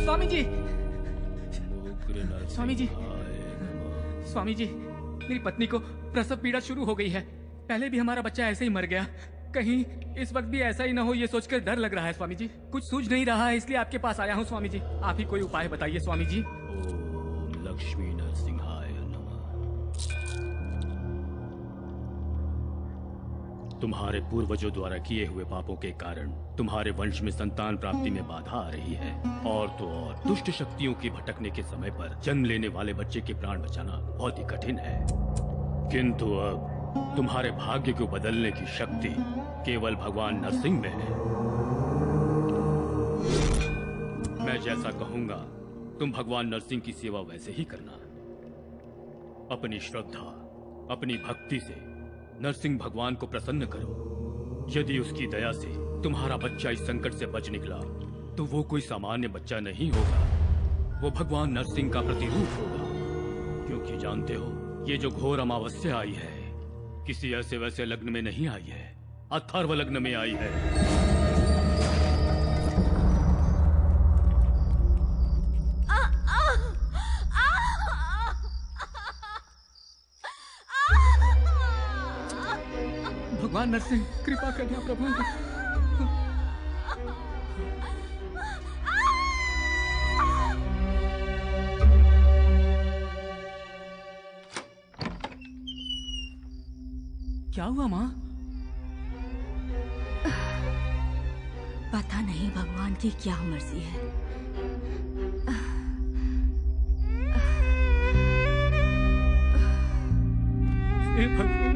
स्वामी जी, स्वामी जी, स्वामी जी, मेरी पत्नी को प्रसव पीड़ा शुरू हो गई है। पहले भी हमारा बच्चा ऐसे ही मर गया, कहीं इस वक्त भी ऐसा ही ना हो, ये सोचकर डर लग रहा है स्वामी जी। कुछ सूझ नहीं रहा है, इसलिए आपके पास आया हूँ स्वामी जी। आप ही कोई उपाय बताइए स्वामी जी। ओम लक्ष्मी नरसिंहाय नमः। तुम्हारे पूर्वजों द्वारा किए हुए पापों के कारण तुम्हारे वंश में संतान प्राप्ति में बाधा आ रही है। और तो और दुष्ट शक्तियों की भटकने के समय पर जन्म लेने वाले बच्चे के प्राण बचाना बहुत ही कठिन है। किंतु अब तुम्हारे भाग्य को बदलने की शक्ति केवल भगवान नरसिंह में है। मैं जैसा कहूंगा तुम भगवान नरसिंह की सेवा वैसे ही करना। अपनी श्रद्धा, अपनी भक्ति से नरसिंह भगवान को प्रसन्न करो। यदि उसकी दया से तुम्हारा बच्चा इस संकट से बच निकला तो वो कोई सामान्य बच्चा नहीं होगा, वो भगवान नरसिंह का प्रतिरूप होगा। क्योंकि जानते हो, ये जो घोर अमावस्या आई है किसी ऐसे वैसे लग्न में नहीं आई है, अथर्व लग्न में आई है। भगवान नरसिंह कृपा करना प्रभु। क्या हुआ माँ? पता नहीं भगवान की क्या मर्जी है। हे भगवान,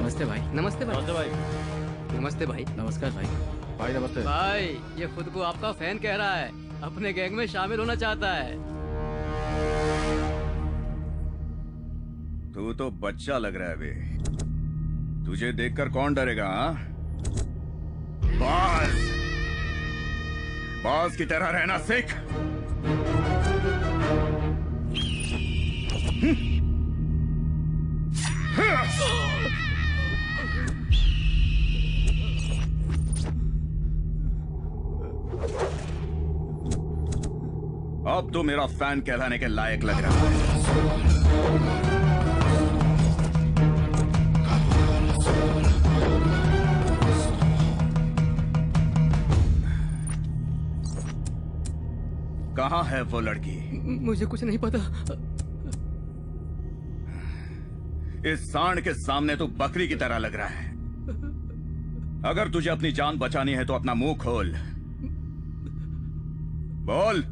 नमस्ते भाई। नमस्ते भाई। नमस्ते भाई। नमस्ते भाई। नमस्कार भाई। भाई नमस्ते। भाई ये खुद को आपका फैन कह रहा है, अपने गैंग में शामिल होना चाहता है। तू तो बच्चा लग रहा है बे। तुझे देखकर कौन डरेगा? हाँ, बाज बाज की तरह रहना सीख। अब तो मेरा फैन कहलाने के लायक लग रहा है। कहाँ है वो लड़की? मुझे कुछ नहीं पता। इस सांड के सामने तो बकरी की तरह लग रहा है। अगर तुझे अपनी जान बचानी है तो अपना मुंह खोल, बोल।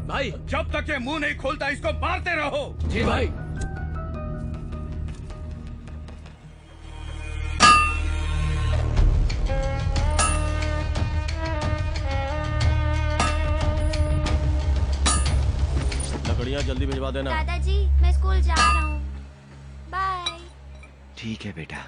भाई, जब तक ये मुंह नहीं खोलता इसको मारते रहो। जी भाई। लकड़ियाँ जल्दी भिजवा देना। दादाजी, मैं स्कूल जा रहा हूँ। बाय। ठीक है बेटा।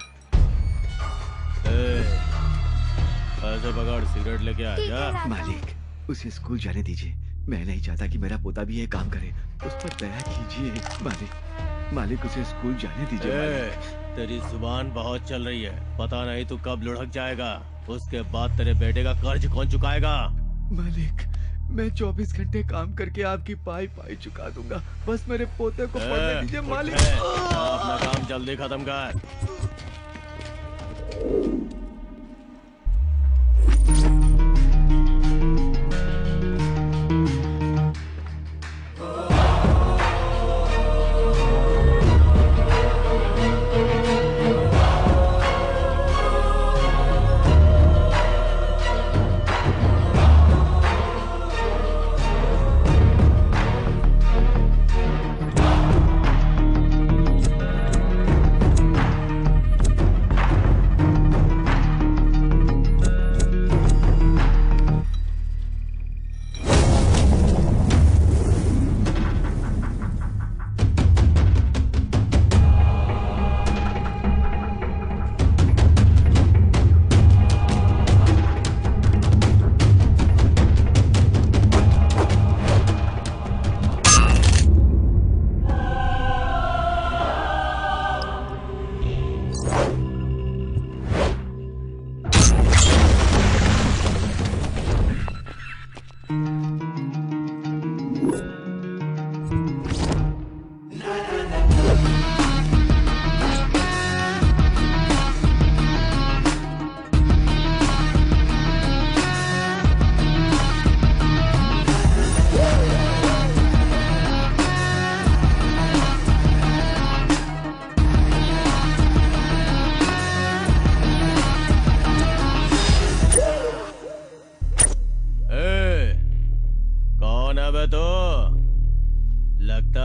ऐसे पकड़, सिगरेट लेके आ ठीक जा। है, मालिक, उसे स्कूल जाने दीजिए। मैं नहीं चाहता कि मेरा पोता भी ये काम करे। उस पर दया कीजिए मालिक। मालिक, उसे स्कूल जाने दीजिए मालिक। तेरी जुबान बहुत चल रही है, पता नहीं तू कब लुढ़क जाएगा। उसके बाद तेरे बेटे का कर्ज कौन चुकाएगा? मालिक, मैं 24 घंटे काम करके आपकी पाई पाई चुका दूंगा। बस मेरे पोते को पढ़ने दीजिए मालिक। अपना काम जल्दी खत्म कर।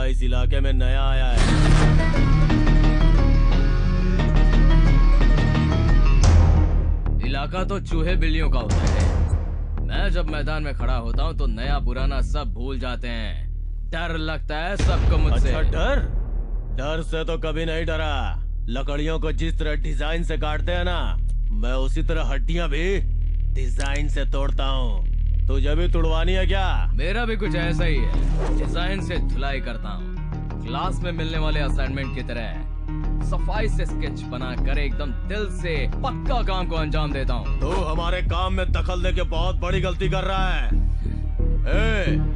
इस इलाके में नया आया है। इलाका तो चूहे बिल्लियों का होता है। मैं जब मैदान में खड़ा होता हूँ तो नया पुराना सब भूल जाते हैं। डर लगता है सबको मुझसे। अच्छा, डर? डर से तो कभी नहीं डरा। लकड़ियों को जिस तरह डिजाइन से काटते हैं ना, मैं उसी तरह हड्डियां भी डिजाइन से तोड़ता हूँ। तुझे भी तुड़वानी है क्या? मेरा भी कुछ ऐसा ही है, डिजाइन से धुलाई करता हूँ। क्लास में मिलने वाले असाइनमेंट की तरह सफाई से स्केच बना कर एकदम दिल से पक्का काम को अंजाम देता हूँ। तू हमारे काम में दखल देके बहुत बड़ी गलती कर रहा है।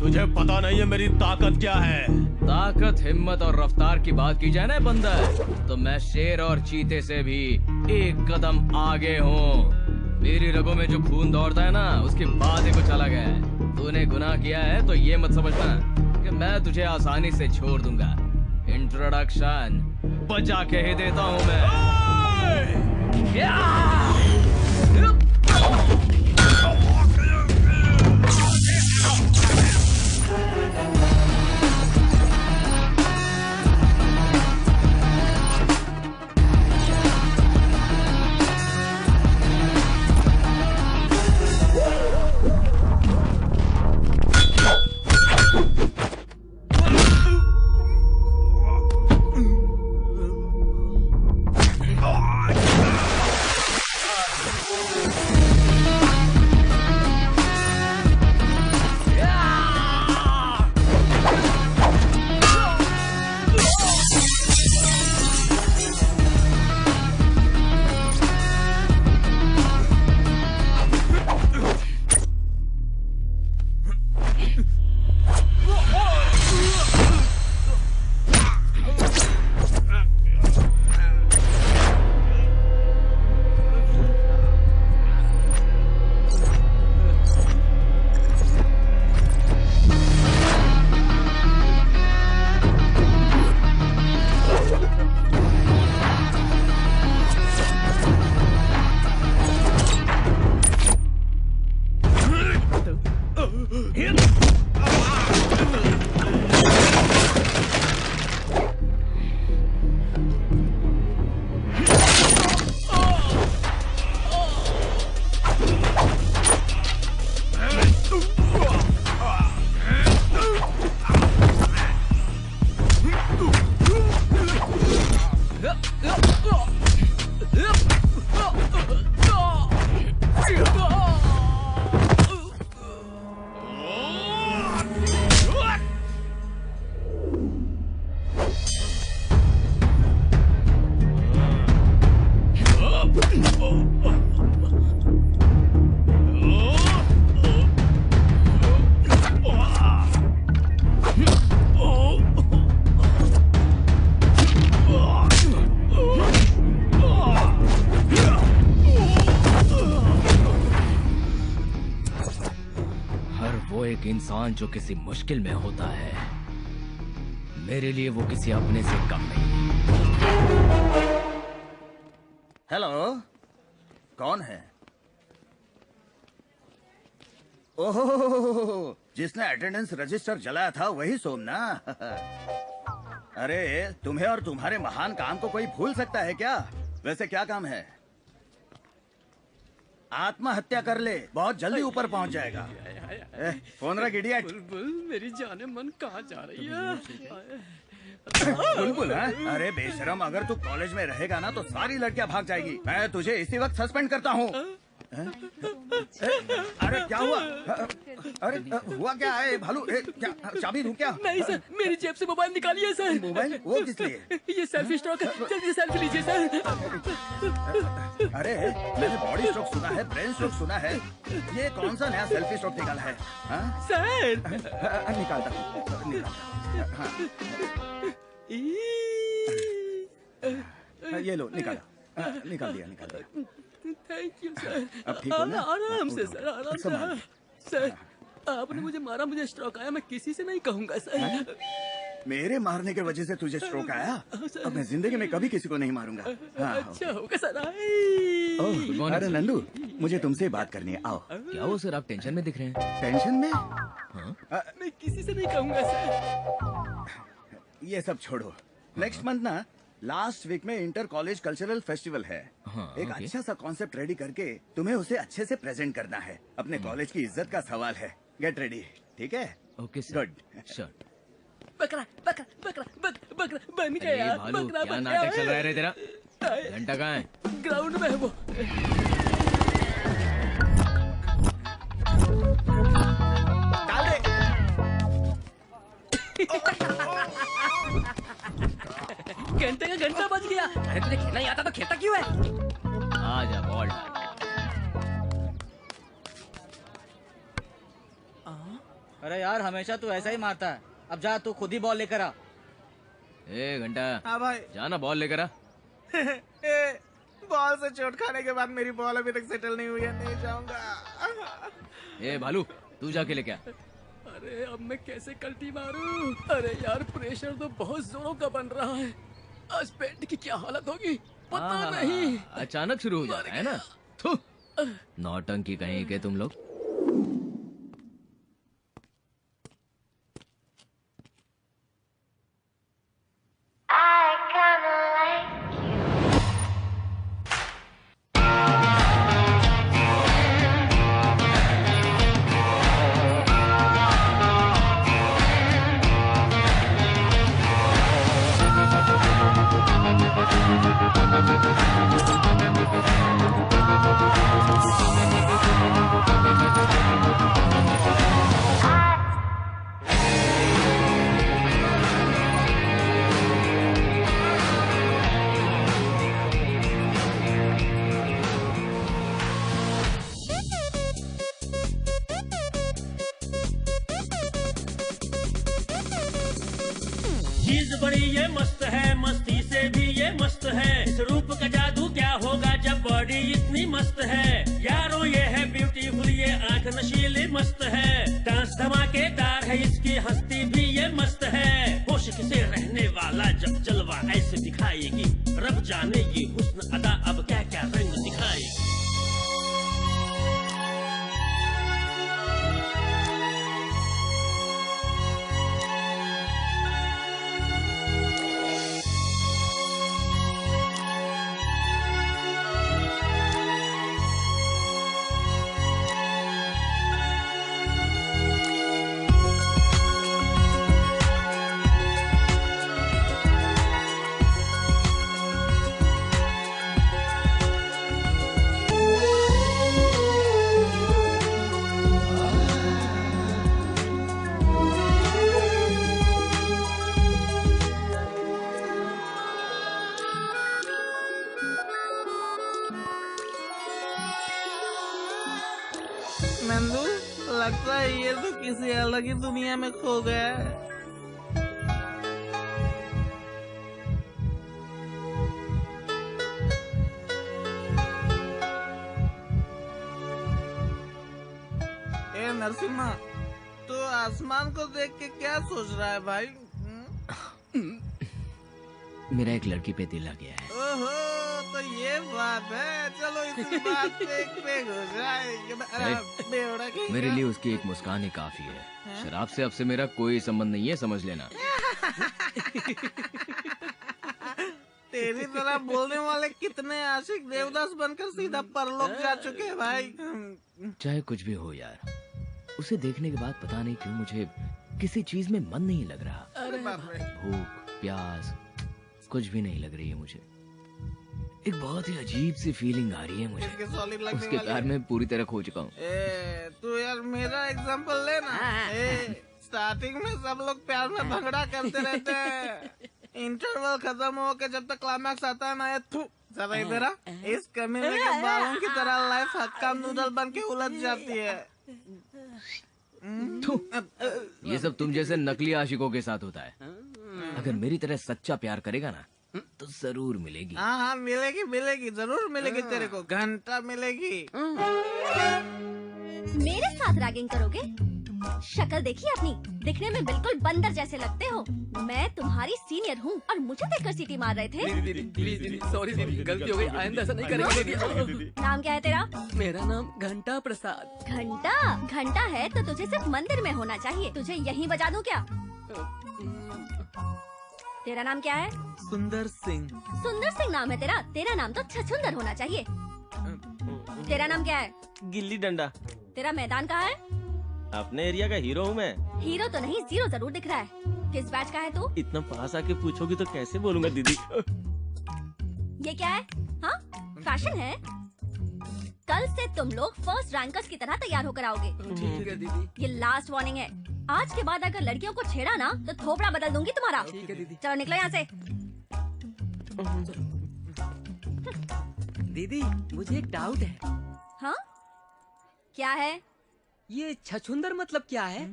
तुझे पता नहीं है मेरी ताकत क्या है? ताकत, हिम्मत और रफ्तार की बात की जाए ना बंदर, तो मैं शेर और चीते से भी एक कदम आगे हूँ। मेरी रगों में जो खून दौड़ता है ना, उसकी बात ही कुछ अलग है। तूने गुनाह किया है तो ये मत समझना कि मैं तुझे आसानी से छोड़ दूंगा। इंट्रोडक्शन बजा के ही देता हूँ मैं। एक इंसान जो किसी मुश्किल में होता है, मेरे लिए वो किसी अपने से कम नहीं। हेलो, कौन है? ओहो, जिसने अटेंडेंस रजिस्टर जलाया था वही सोम ना? अरे तुम्हें और तुम्हारे महान काम को कोई भूल सकता है क्या? वैसे क्या काम है? आत्महत्या कर ले, बहुत जल्दी ऊपर पहुंच जाएगा। फोन रख इडियट। बुलबुल मेरी जाने मन कहाँ जा रही है? बुलबुल है? अरे बेशरम, अगर तू कॉलेज में रहेगा ना तो सारी लड़कियां भाग जाएगी। मैं तुझे इसी वक्त सस्पेंड करता हूँ। अरे क्या हुआ? अरे हुआ क्या है भालू? क्या चाबी दूं क्या? नहीं सर, मेरी जेब से मोबाइल निकालिए सर। मोबाइल? वो किस लिए? ये सेल्फी स्ट्रोक है, जल्दी सेल्फी लीजिए सर। अरे मैंने बॉडी स्ट्रोक सुना है, ब्रेन स्ट्रोक सुना है, ये कौन सा नया सेल्फी स्ट्रोक निकाला है? हाँ? सर निकालता हूँ। ये लो, निकाला। निकाल दिया। Thank you sir. अब ठीक हो ना? आराम से सर, आराम संभाल। से। सर आपने मुझे मारा, मुझे स्ट्रोक आया, मैं किसी से नहीं कहूँगा सर। मेरे मारने की वजह से तुझे स्ट्रोक आया? अब मैं जिंदगी में कभी किसी को नहीं मारूंगा। हाँ, अच्छा होगा सर। ओह, अरे नंदू, मुझे तुमसे बात करनी है, आओ। क्या वो सर, आप टेंशन में दिख रहे हैं? टेंशन में? मैं किसी से नहीं कहूँगा सर। ये सब छोड़ो। नेक्स्ट मंथ ना लास्ट वीक में इंटर कॉलेज कल्चरल फेस्टिवल है। एक ओके। अच्छा सा कॉन्सेप्ट रेडी करके तुम्हें उसे अच्छे से प्रेजेंट करना है। अपने कॉलेज की इज्जत का सवाल है। गेट रेडी, ठीक है? Okay sir. गुड। श्योर। बकरा बकरा बकरा बकरा बन अरे गया। भालू, बकरा क्या बन नाटक चल गया। रहा है रे तेरा? घंटा कहाँ है? ग्राउंड में है वो। घंटे का घंटा बज गया। अरे तुझे खेलना ही आता तो खेलता क्यों है? आ जा, बॉल डाल। अरे यार, हमेशा तू ऐसा ही मारता है। अब जा, तू खुद ही बॉल लेकर आ। ए घंटा, हाँ भाई। जाना बॉल लेकर आ। बॉल से चोट खाने के बाद मेरी बॉल अभी तक सेटल नहीं हुई है, नहीं जाऊंगा। ए भालू, तू जाके लेके आ। अरे अब मैं कैसे कल्टी मारूं? अरे यार प्रेशर तो बहुत जोरों का बन रहा है। आज पेट की क्या हालत होगी पता नहीं। अचानक शुरू हो जाता है ना। थू, नौटंकी कहीं के तुम लोग। I kinda like you. चीज बड़ी ये मस्त है, मस्ती से भी ये मस्त है। इस रूप का जादू क्या होगा जब बॉडी इतनी मस्त है। यारो ये है ब्यूटीफुल, ये आंख नशीली मस्त है। डांस धमाकेदार है, इसकी हस्ती भी ये मस्त है। होश से रहने वाला जब जलवा ऐसे दिखाएगी, रब जाने ये हुस्न अदा अब क्या क्या रंग दिखाएगी। नंदू, लगता है ये तो किसी अलग ही दुनिया में खो गया है। ए नरसिम्हा, तू आसमान को देख के क्या सोच रहा है भाई? मेरा एक लड़की पे दिल आ गया है। ओहो, तो ये बात है। चलो इसी बात पे एक पेग हो जाए। मेरे लिए उसकी एक मुस्कान ही काफी है। शराब से अब से मेरा कोई संबंध नहीं है, समझ लेना। तेरी तरह बोलने वाले कितने आशिक देवदास बनकर सीधा परलोक जा चुके हैं भाई। चाहे कुछ भी हो यार, उसे देखने के बाद पता नहीं क्यों मुझे किसी चीज में मन नहीं लग रहा। भूख प्यास कुछ भी नहीं लग रही है मुझे। एक बहुत ही अजीब सी फीलिंग आ रही है मुझे। उसके प्यार में पूरी तरह खो चुका हूँ। तू यार मेरा एग्जांपल लेना। स्टार्टिंग में सब लोग प्यार में भंगड़ा करते रहते हैं। इंटरवल खत्म हो के जब तक क्लाइमैक्स आता है ना, जरा इधर आ। इस कमीने के बालों की तरह लाइफ हक्का नूडल बन के उलझ जाती है। ये सब तुम जैसे नकली आशिकों के साथ होता है। अगर मेरी तरह सच्चा प्यार करेगा ना तो जरूर मिलेगी। हाँ मिलेगी मिलेगी, जरूर मिलेगी। तेरे को घंटा मिलेगी। मेरे साथ रैगिंग करोगे? शक्ल देखी अपनी, दिखने में बिल्कुल बंदर जैसे लगते हो। मैं तुम्हारी सीनियर हूँ और मुझे देखकर सीटी मार रहे थे। दीदी प्लीज दीदी, सॉरी दीदी, गलती हो गई, आइंदा ऐसा नहीं करेंगे दीदी। नाम क्या है तेरा? मेरा नाम घंटा प्रसाद। घंटा? घंटा है तो तुझे सिर्फ मंदिर में होना चाहिए। तुझे यहीं बजा दूं क्या? तेरा नाम क्या है? सुंदर सिंह। सुंदर सिंह नाम है तेरा? तेरा नाम तो छछुंदर होना चाहिए। तेरा नाम क्या है? गिल्ली डंडा। तेरा मैदान कहाँ है? अपने एरिया का हीरो हूँ मैं। हीरो तो नहीं, जीरो जरूर दिख रहा है। किस बैच का है तू? इतना पास आके पूछोगी तो कैसे बोलूँगा दीदी। ये क्या है? हाँ, फैशन है। कल से तुम लोग फर्स्ट रैंकर्स की तरह तैयार होकर आओगे। ठीक है दीदी। ये लास्ट वार्निंग है। आज के बाद अगर लड़कियों को छेड़ा ना तो थोपड़ा बदल दूंगी तुम्हारा। ठीक है दीदी। चलो निकलो यहाँ से। दीदी मुझे एक डाउट है। हाँ, क्या है? ये छछुंदर मतलब क्या है?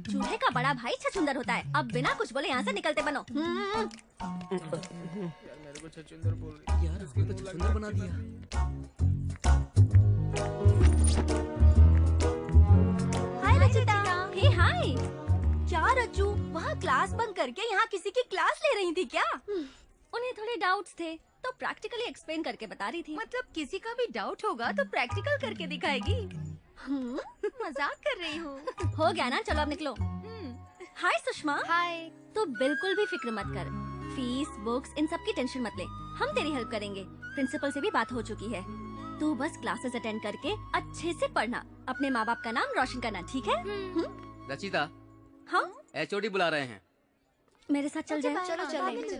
चूहे का बड़ा भाई छछुंदर होता है। अब बिना कुछ बोले यहाँ से निकलते बनो। मेरे को छछुंदर बोल रही यार उसको तो छछुंदर बना दिया। हाय रचिता। हे हाय। क्या रज्जू, वहाँ क्लास बंक करके यहाँ किसी की क्लास ले रही थी क्या? उन्हें थोड़े डाउट्स थे तो प्रैक्टिकली एक्सप्लेन करके बता रही थी। मतलब किसी का भी डाउट होगा तो प्रैक्टिकल करके दिखाएगी। मजाक कर रही हूँ। हो गया ना, चलो अब निकलो। हाय सुषमा। हाय। तो बिल्कुल भी फिक्र मत कर। फीस, बुक्स, इन सब की टेंशन मत ले। हम तेरी हेल्प करेंगे। प्रिंसिपल से भी बात हो चुकी है। तू बस क्लासेस अटेंड करके अच्छे से पढ़ना। अपने माँ बाप का नाम रोशन करना, ठीक है? रचिता, हाँ, HOD बुला रहे हैं। मेरे साथ चल जाए। चलो चलेंगे।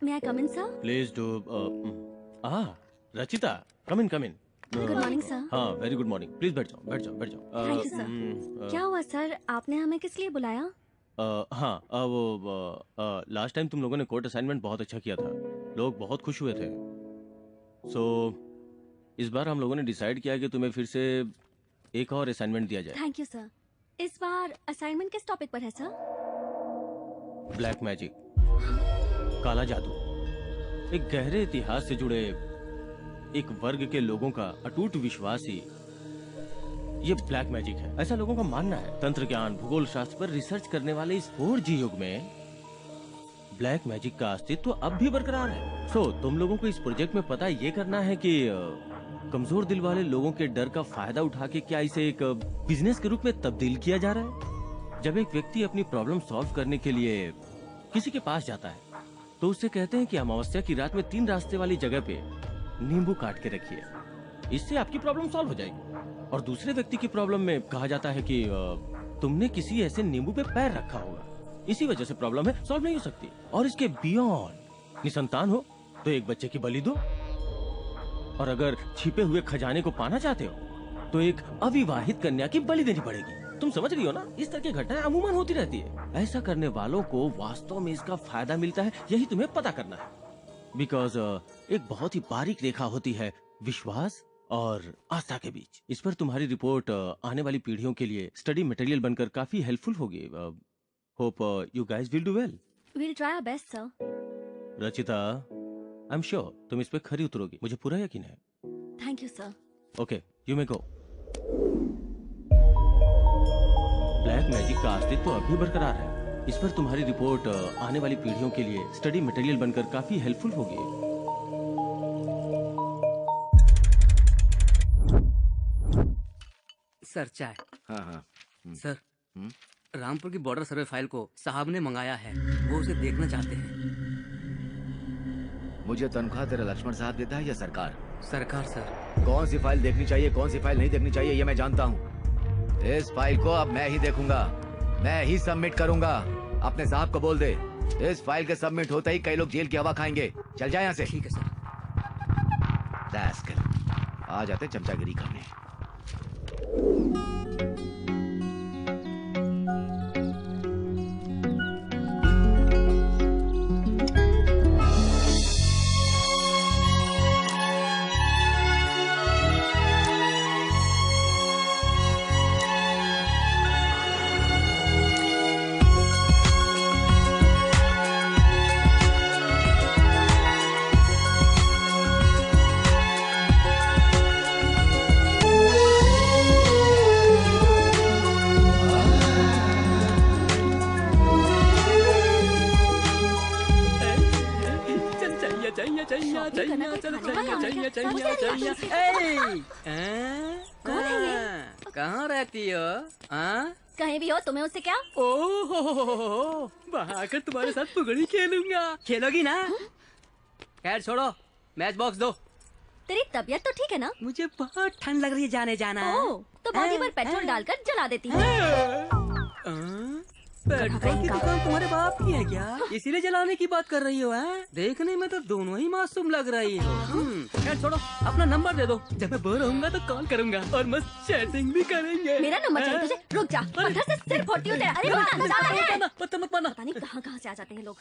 May come in sir? Please do. Rachita, come in. Good morning sir. हाँ, वेरी गुड मॉर्निंग। प्लीज बैठ जाओ। Thank you sir. क्या हुआ सर, आपने हमें किस लिए बुलाया? हाँ, वो लास्ट टाइम तुम लोगों ने कोर्ट असाइनमेंट बहुत अच्छा किया था। लोग बहुत खुश हुए थे। सो इस बार हम लोगों ने डिसाइड किया कि तुम्हें फिर से एक और असाइनमेंट दिया जाए। Thank you sir. इस बार असाइनमेंट किस टॉपिक पर है सर? ब्लैक मैजिक, काला जादू। एक गहरे इतिहास से जुड़े एक वर्ग के लोगों का अटूट विश्वास ही ये ब्लैक मैजिक है, ऐसा लोगों का मानना है। तंत्र ज्ञान, भूगोल शास्त्र पर रिसर्च करने वाले इस 4G युग में ब्लैक मैजिक का अस्तित्व अब भी बरकरार है। सो तुम लोगों को इस प्रोजेक्ट में पता ये करना है कि कमजोर दिल वाले लोगों के डर का फायदा उठा के क्या इसे एक बिजनेस के रूप में तब्दील किया जा रहा है। जब एक व्यक्ति अपनी प्रॉब्लम सॉल्व करने के लिए किसी के पास जाता है तो उससे कहते हैं कि अमावस्या की रात में 3 रास्ते वाली जगह पे नींबू काट के रखिए, इससे आपकी प्रॉब्लम सॉल्व हो जाएगी। और दूसरे व्यक्ति की प्रॉब्लम में कहा जाता है कि तुमने किसी ऐसे नींबू पे पैर रखा होगा, इसी वजह से प्रॉब्लम है, सॉल्व नहीं हो सकती। और इसके बियॉन्ड निसंतान हो तो एक बच्चे की बलि दो, और अगर छिपे हुए खजाने को पाना चाहते हो तो एक अविवाहित कन्या की बलि देनी पड़ेगी। तुम समझ रही हो ना? इस तरह की घटनाएं अमूमन होती रहती है। ऐसा करने वालों को वास्तव में इसका फायदा मिलता है, यही तुम्हें पता करना है। बिकॉज एक बहुत ही बारीक रेखा होती है विश्वास और आस्था के बीच। इस पर तुम्हारी रिपोर्ट आने वाली पीढ़ियों के लिए स्टडी मटेरियल बनकर काफी हेल्पफुल होगी। Hope you guys will do well. We'll try our best, sir. Rachita, I am sure तुम इस पे खरी उतरोगी, मुझे पूरा यकीन है। Thank you, sir. Okay, you may go. Black magic का अस्तित्व अब भी बरकरार है। इस पर तुम्हारी रिपोर्ट आने वाली पीढ़ियों के लिए स्टडी मटेरियल बनकर काफी हेल्पफुल होगी। सर चाय। हाँ हाँ। सर रामपुर की बॉर्डर सर्वे फाइल को साहब ने मंगाया है, वो उसे देखना चाहते हैं। मुझे तनख्वाह तेरा लक्ष्मण साहब देता है या सरकार? सरकार सर। कौन सी फाइल देखनी चाहिए, कौन सी फाइल नहीं देखनी चाहिए, ये मैं जानता हूँ। इस फाइल को अब मैं ही देखूंगा, मैं ही सबमिट करूंगा। अपने साहब को बोल दे, इस फाइल के सबमिट होते ही कई लोग जेल की हवा खाएंगे। चल जाए यहाँ से। ठीक है सर। आ जाते चमचागिरी करने। कहाँ रहती हो? कहीं भी हो, तुम्हें उससे क्या? ओह, आकर तुम्हारे साथ पुगड़ी खेलूंगा। खेलोगी ना? खैर छोड़ो, मैच बॉक्स दो। तेरी तबीयत तो ठीक है ना? मुझे बहुत ठंड लग रही है, जाने जाना। ओह, तो बॉडी पर पेट्रोल डालकर जला देती हूँ। पेट्रोल की दुकान तुम्हारे बाप की है क्या? इसीलिए जलाने की बात कर रही हो? देखने में तो दोनों ही मासूम लग रही हो। खैर छोड़ो, अपना नंबर दे दो, जब मैं बोर होऊंगा तो कॉल करूंगा और मस्त चैटिंग भी करेंगे। मेरा नंबर चाहिए तुझे? रुक जा, पत्थर से सिर फोड़ती हूँ तेरा। अरे मत मारना। पता नहीं कहाँ से आ जाते हैं लोग।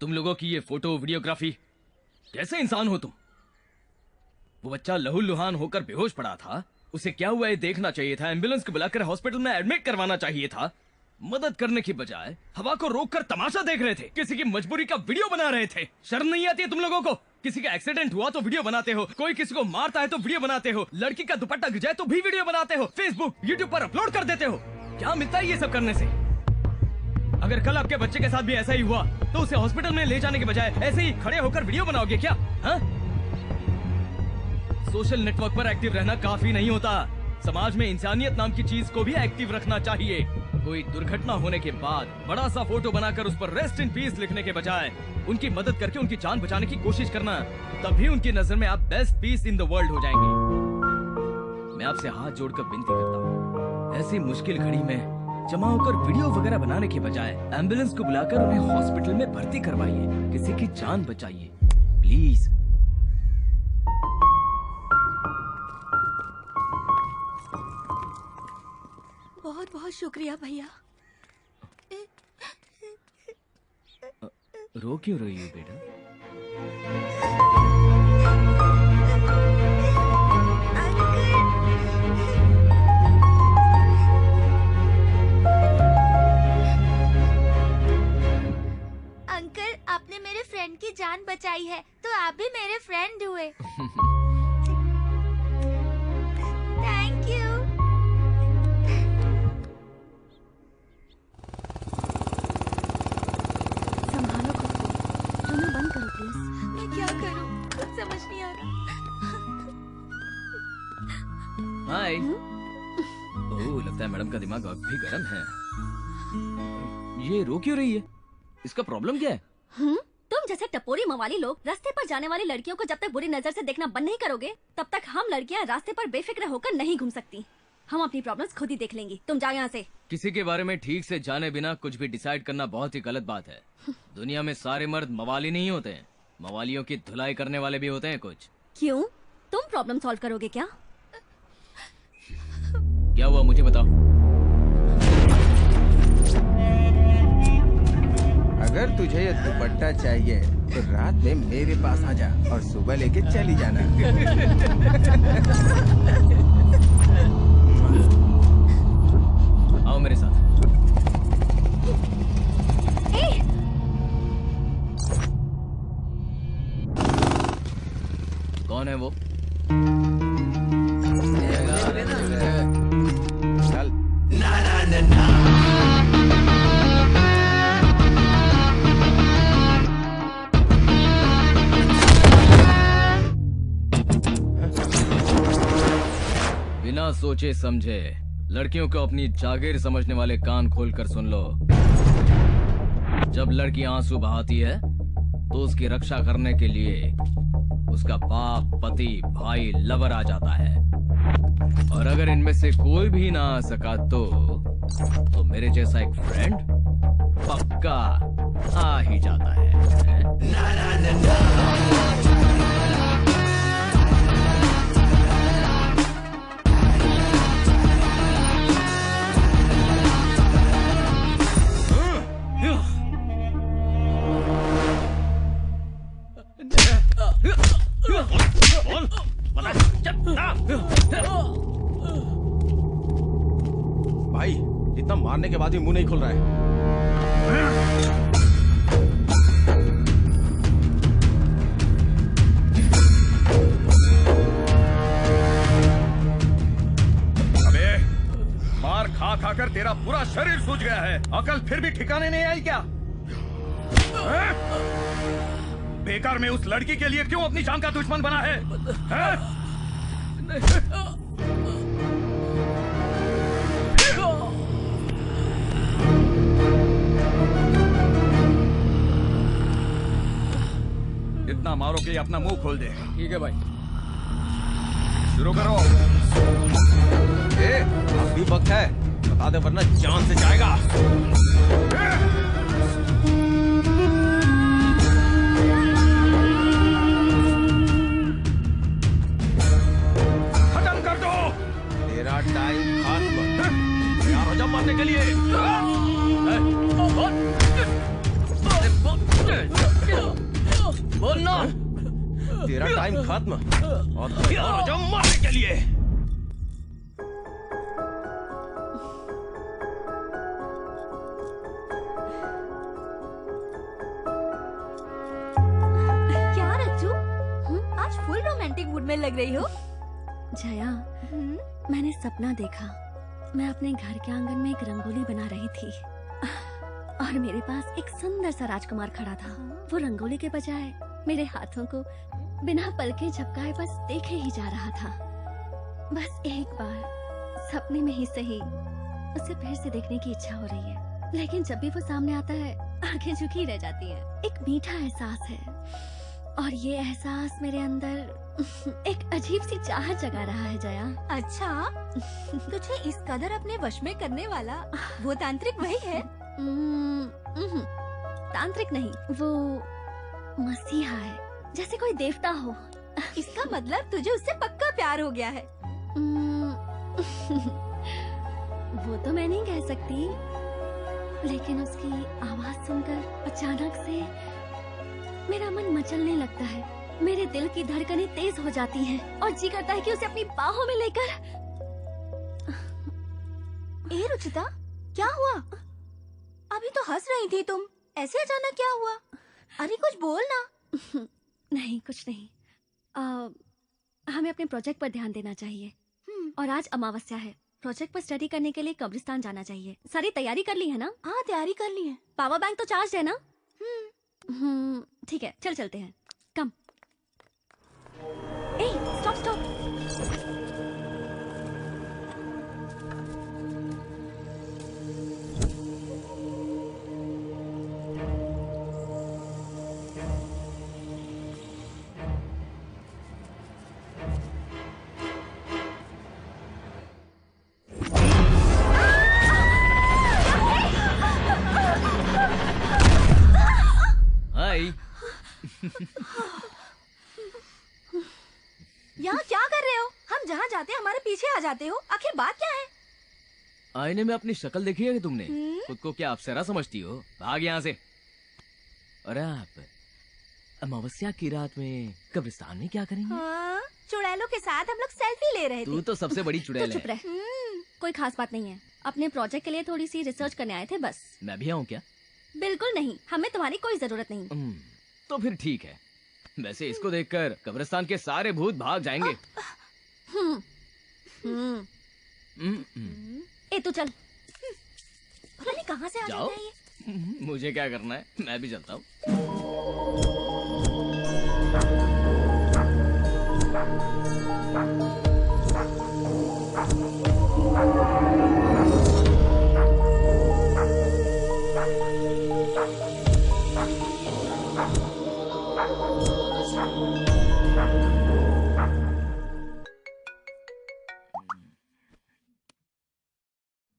तुम लोगों की ये फोटो वीडियोग्राफी, कैसे इंसान हो तुम? वो बच्चा लहूलुहान होकर बेहोश पड़ा था, उसे क्या हुआ ये देखना चाहिए था, एम्बुलेंस को बुलाकर हॉस्पिटल में एडमिट करवाना चाहिए था। मदद करने की बजाय हवा को रोककर तमाशा देख रहे थे, किसी की मजबूरी का वीडियो बना रहे थे। शर्म नहीं आती है तुम लोगों को? किसी का एक्सीडेंट हुआ तो वीडियो बनाते हो, कोई किसी को मारता है तो वीडियो बनाते हो, लड़की का दुपट्टा गिर जाए तो भी वीडियो बनाते हो, फेसबुक यूट्यूब पर अपलोड कर देते हो। क्या मिलता है ये सब करने से? अगर कल आपके बच्चे के साथ भी ऐसा ही हुआ तो उसे हॉस्पिटल में ले जाने के बजाय ऐसे ही खड़े होकर वीडियो बनाओगे क्या? सोशल नेटवर्क पर एक्टिव रहना काफी नहीं होता, समाज में इंसानियत नाम की चीज को भी एक्टिव रखना चाहिए। कोई दुर्घटना होने के बाद बड़ा सा फोटो बनाकर उस पर रेस्ट इन पीस लिखने के बजाय उनकी मदद करके उनकी जान बचाने की कोशिश करना, तभी उनकी नजर में आप best piece in the world हो जाएंगे। मैं आपसे हाथ जोड़कर विनती करता हूँ, ऐसी मुश्किल घड़ी में जमा होकर वीडियो वगैरह बनाने के बजाय एम्बुलेंस को बुलाकर उन्हें हॉस्पिटल में भर्ती करवाइए, किसी की जान बचाइए प्लीज। बहुत बहुत शुक्रिया भैया। रो क्यों रही हो बेटा? हाय। ओह, लगता है मैडम का दिमाग अब भी गर्म है। ये रो क्यों रही है? इसका प्रॉब्लम क्या है? तुम जैसे टपोरी मवाली लोग रास्ते पर जाने वाली लड़कियों को जब तक बुरी नजर से देखना बंद नहीं करोगे, तब तक हम लड़कियां रास्ते पर बेफिक्र होकर नहीं घूम सकती। हम अपनी प्रॉब्लम्स खुद ही देख लेंगी। तुम जाओ यहाँ से। किसी के बारे में ठीक से जाने बिना कुछ भी डिसाइड करना बहुत ही गलत बात है। दुनिया में सारे मर्द मवाली नहीं होते हैं, मवालियों की धुलाई करने वाले भी होते हैं कुछ। क्यों? तुम प्रॉब्लम सॉल्व करोगे क्या? क्या हुआ मुझे बताओ। अगर तुझे ये दुपट्टा चाहिए तो रात में मेरे पास आ जा और सुबह लेके चली जाना। आओ मेरे साथ। कौन है वो? चल। बिना सोचे समझे लड़कियों को अपनी जागीर समझने वाले कान खोलकर सुन लो। जब लड़की आंसू बहाती है तो उसकी रक्षा करने के लिए उसका बाप, पति, भाई, लवर आ जाता है। और अगर इनमें से कोई भी ना आ सका तो मेरे जैसा एक फ्रेंड पक्का आ ही जाता है। भाई, इतना मारने के बाद भी मुंह नहीं खुल रहा है। अबे, मार खा खा कर तेरा पूरा शरीर सूज गया है, अकल फिर भी ठिकाने नहीं आई क्या? हैं? बेकार में उस लड़की के लिए क्यों अपनी जान का दुश्मन बना है? हैं? इतना मारो कि अपना मुंह खोल दे। ठीक है भाई, शुरू करो। अभी वक्त है, बता दे वरना जान से जाएगा। खत्म कर दो। तेरा टाइम खत्म। तैयार हो जा मारने के लिए। बोलना। तेरा टाइम खत्म और तैयार हो जा मारने के लिए। क्या रज्जू, आज फुल रोमांटिक मूड में लग रही हो। जया, मैंने सपना देखा। मैं अपने घर के आंगन में एक रंगोली बना रही थी और मेरे पास एक सुंदर सा राजकुमार खड़ा था। वो रंगोली के बजाय मेरे हाथों को बिना पलके झपकाए बस देखे ही जा रहा था। बस एक बार सपने में ही सही उसे फिर से देखने की इच्छा हो रही है, लेकिन जब भी वो सामने आता है आंखें झुकी रह जाती हैं। एक मीठा एहसास है और ये एहसास मेरे अंदर एक अजीब सी चाहत जगा रहा है। जया, अच्छा, तुझे इस कदर अपने वश में करने वाला वो तांत्रिक वही है? तांत्रिक नहीं, वो मसीहा है, जैसे कोई देवता हो। इसका मतलब तुझे उससे पक्का प्यार हो गया है। वो तो मैं नहीं कह सकती, लेकिन उसकी आवाज सुनकर अचानक से मेरा मन मचलने लगता है। मेरे दिल की धड़कनें तेज हो जाती हैं और जी करता है कि उसे अपनी बाहों में लेकर। ए रुचिता, क्या हुआ? अभी तो हंस रही थी तुम, ऐसे अचानक क्या हुआ? अरे कुछ बोल ना। नहीं, कुछ नहीं। हमें अपने प्रोजेक्ट पर ध्यान देना चाहिए और आज अमावस्या है। प्रोजेक्ट पर स्टडी करने के लिए कब्रिस्तान जाना चाहिए। सारी तैयारी कर ली है ना? हाँ, तैयारी कर ली है। पावर बैंक तो चार्ज है ना? ठीक है, चल चलते हैं। कम। ए, स्टॉप स्टॉप। यहाँ क्या कर रहे हो? हम जहाँ जाते हैं हमारे पीछे आ जाते हो, आखिर बात क्या है? आईने में अपनी शक्ल देखी है कि तुमने? खुद को क्या अप्सरा समझती हो? भाग यहाँ से। और आप अमावस्या की रात में कब्रिस्तान में क्या करेंगे? हाँ, चुड़ैलों के साथ हम लोग सेल्फी ले रहे थे। तू तो सबसे बड़ी चुड़ैल तो चुप है। रह। कोई खास बात नहीं है, अपने प्रोजेक्ट के लिए थोड़ी सी रिसर्च करने आए थे बस। मैं भी आऊँ क्या? बिल्कुल नहीं, हमें तुम्हारी कोई जरूरत नहीं। तो फिर ठीक है। वैसे इसको देखकर कब्रिस्तान के सारे भूत भाग जाएंगे। ए तू चल। पता नहीं कहाँ से आ जाओ। जाता है ये। मुझे क्या करना है, मैं भी चलता हूँ।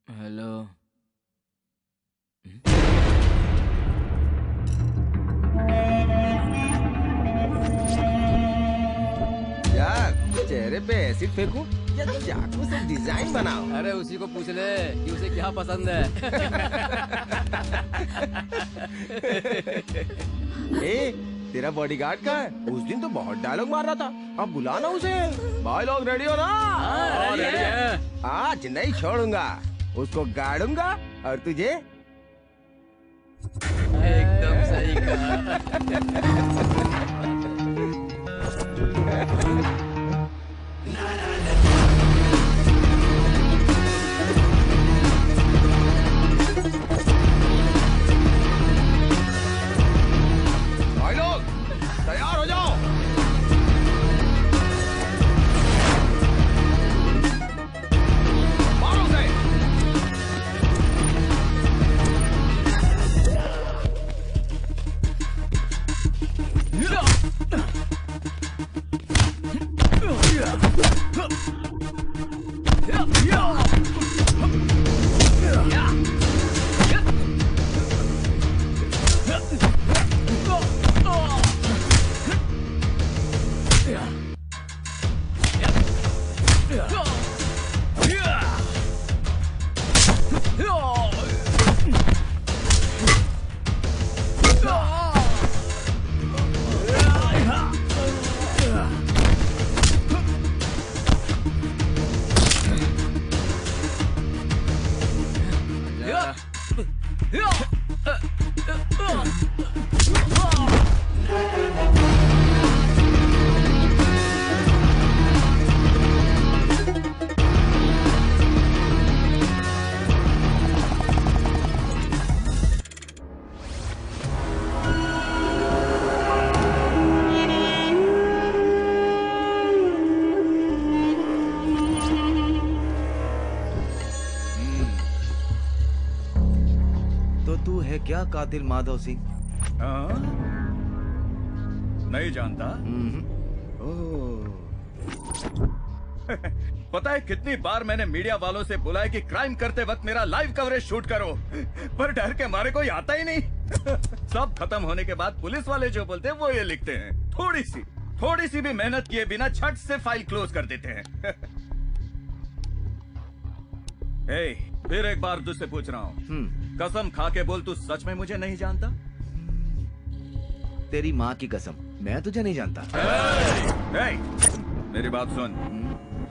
हेलो। यार चेहरे पे एसिड फेंकूं या चाकू से डिजाइन बनाओ? अरे उसी को पूछ ले कि उसे क्या पसंद है। ए, तेरा बॉडीगार्ड कहाँ है? उस दिन तो बहुत डायलॉग मार रहा था, अब बुलाना उसे। भाई लोग रेडी हो ना? हाँ, रेडी है। आज नहीं छोड़ूंगा, उसको गाड़ूंगा और तुझे एकदम सही कहा। भाई लोग तैयार हो जाओ। मारो उसे। तो तू है क्या कातिल माधव सिंह? हाँ? नहीं जानता। पता है कितनी बार मैंने मीडिया वालों से बोला है कि क्राइम करते वक्त मेरा लाइव कवरेज शूट करो, पर डर के मारे कोई आता ही नहीं। सब खत्म होने के बाद पुलिस वाले जो बोलते हैं वो ये लिखते हैं, थोड़ी सी भी मेहनत किए बिना झट से फाइल क्लोज कर देते हैं। फिर एक बार तुझसे पूछ रहा हूँ, कसम खा के बोल, तू सच में मुझे नहीं जानता? तेरी माँ की कसम, मैं तुझे नहीं जानता। मेरी बात सुन,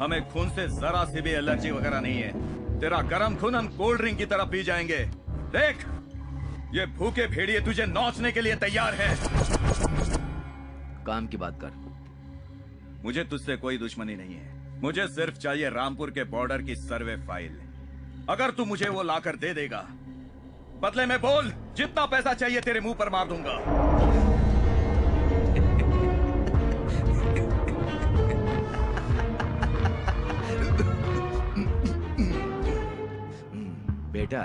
हमें खून से जरा सी भी एलर्जी वगैरह नहीं है। तेरा गर्म खून हम कोल्ड ड्रिंक की तरह पी जाएंगे। देख, ये भूखे भेड़िए तुझे नोचने के लिए तैयार है। काम की बात कर। मुझे तुझसे कोई दुश्मनी नहीं है, मुझे सिर्फ चाहिए रामपुर के बॉर्डर की सर्वे फाइल। अगर तू मुझे वो लाकर दे देगा, बदले में बोल, जितना पैसा चाहिए तेरे मुंह पर मार दूंगा। बेटा,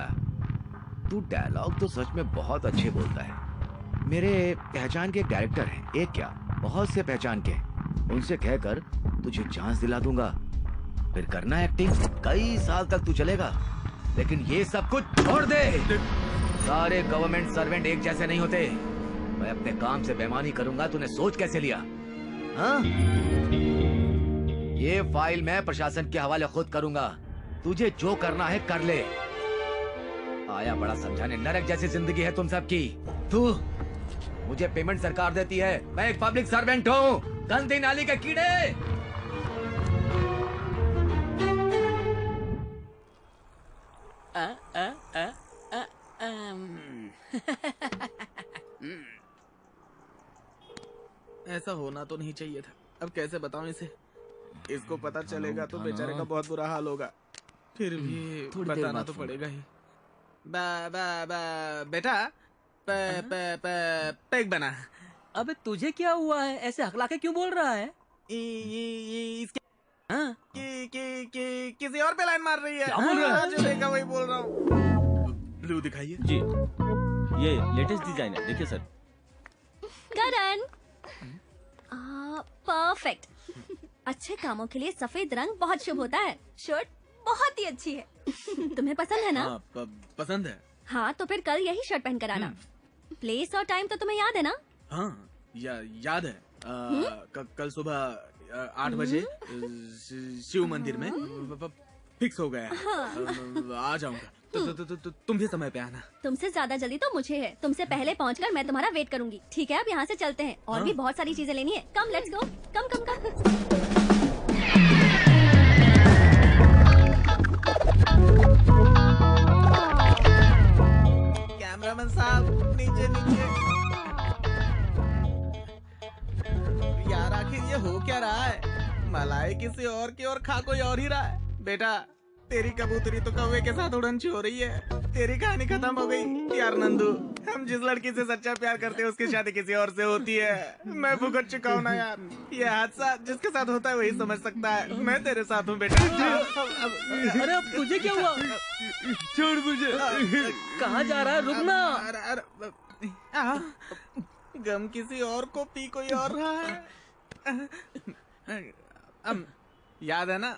तू डायलॉग तो सच में बहुत अच्छे बोलता है। मेरे पहचान के डायरेक्टर हैं, एक क्या बहुत से पहचान के। उनसे कहकर तुझे चांस दिला दूंगा, फिर करना एक्टिंग। कई साल तक तू चलेगा, लेकिन ये सब कुछ छोड़ दे। सारे गवर्नमेंट सर्वेंट एक जैसे नहीं होते। मैं अपने काम से बेईमानी करूंगा तूने सोच कैसे लिया? हाँ? ये फाइल मैं प्रशासन के हवाले खुद करूंगा। तुझे जो करना है कर ले। आया बड़ा समझाने, नरक जैसी जिंदगी है तुम सबकी। तू मुझे पेमेंट सरकार देती है, मैं एक पब्लिक सर्वेंट हूँ। गंदी नाली के कीड़े। ऐसा होना तो नहीं चाहिए था। अब कैसे बताऊं इसे? इसको पता चलेगा तो बेचारे का बहुत बुरा हाल होगा। फिर भी बताना तो पड़ेगा ही। बेटा पैक बना। अबे तुझे क्या हुआ है? ऐसे हकला के क्यों बोल रहा है? इसके किसी और पे लाइन मार रही है। क्या बोल रहा है? जो देखा वही बोल रहा हूँ। ब्लू दिखाइए जी, ये लेटेस्ट डिजाइन है, देखिए सर। करण, परफेक्ट। अच्छे कामों के लिए सफेद रंग बहुत शुभ होता है। शर्ट बहुत ही अच्छी है। तुम्हें पसंद है ना? पसंद है। हाँ तो फिर कल यही शर्ट पहन कर आना। प्लेस और टाइम तो तुम्हें याद है ना? हाँ याद है। कल सुबह 8 बजे शिव मंदिर में फिक्स हो गया है। हाँ। आ जाऊंगा। तुम भी समय पे आना। तुमसे ज्यादा जल्दी तो मुझे है। तुमसे पहले पहुंचकर मैं तुम्हारा वेट करूंगी। ठीक है, अब यहाँ से चलते हैं। और भी बहुत सारी चीजें लेनी है। कम, let's go. Come come come. Cameraman साहब नीचे नीचे। यार आखिर ये हो क्या रहा है? मलाई किसी और की और खा कोई और ही रहा है। बेटा तेरी कबूतरी तो कौवे के साथ उड़नची हो रही है। तेरी कहानी खत्म हो गई। यार नंदू, हम जिस लड़की से सच्चा प्यार करते हैं उसकी शादी किसी और से होती है। मैं भुगत चुका हूँ ना यार। ये हादसा जिसके साथ होता है वही समझ सकता है। मैं तेरे साथ हूँ बेटा। अरे अब तुझे क्या हुआ? छोड़ मुझे। कहाँ जा रहा है? रुकना। गम किसी और को पी कोई और रहा है। याद है ना,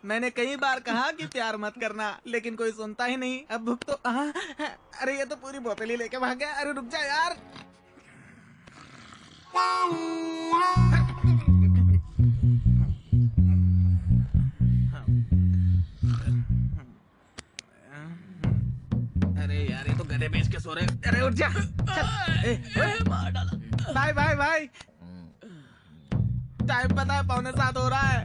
मैंने कई बार कहा कि प्यार मत करना, लेकिन कोई सुनता ही नहीं। अब भुक तो अरे ये तो पूरी बोतल ही लेके भाग गया। अरे रुक जा यार। अरे यार ये तो गधे बेच के सो रहे। अरे उठ जा। भाई भाई भाई, टाइम पता है 6:45 हो रहा है।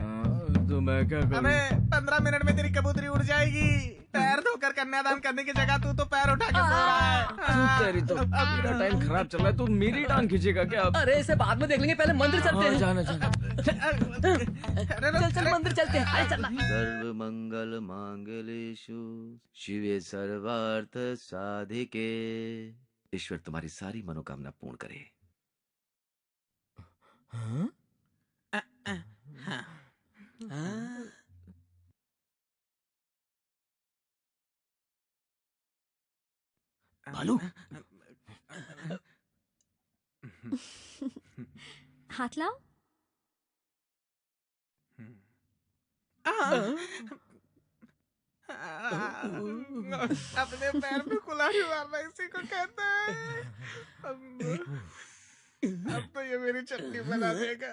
तो मैं क्या करूं? हमें 15 मिनट में तेरी कबूतरी उड़ जाएगी। पैर धोकर कन्यादान करने की जगह तू तो पैर उठा के सो रहा है। तेरी तो मेरा टाइम खराब चल रहा है। तू मेरी टांग खींचेगा क्या? अरे इसे बाद में देख लेंगे, पहले मंदिर चलते हैं। जाना चल चल मंदिर चलते हैं। अरे चलना। सर्व मंगल मांगलेषु शिवे सर्वार्थ साधिके। ईश्वर तुम्हारी सारी मनोकामना पूर्ण करे। भालू, हाथ लाओ। अपने पैर पे कुल्हाड़ी मारना इसी को कहते हैं। अब तो ये मेरी चटनी बना देगा।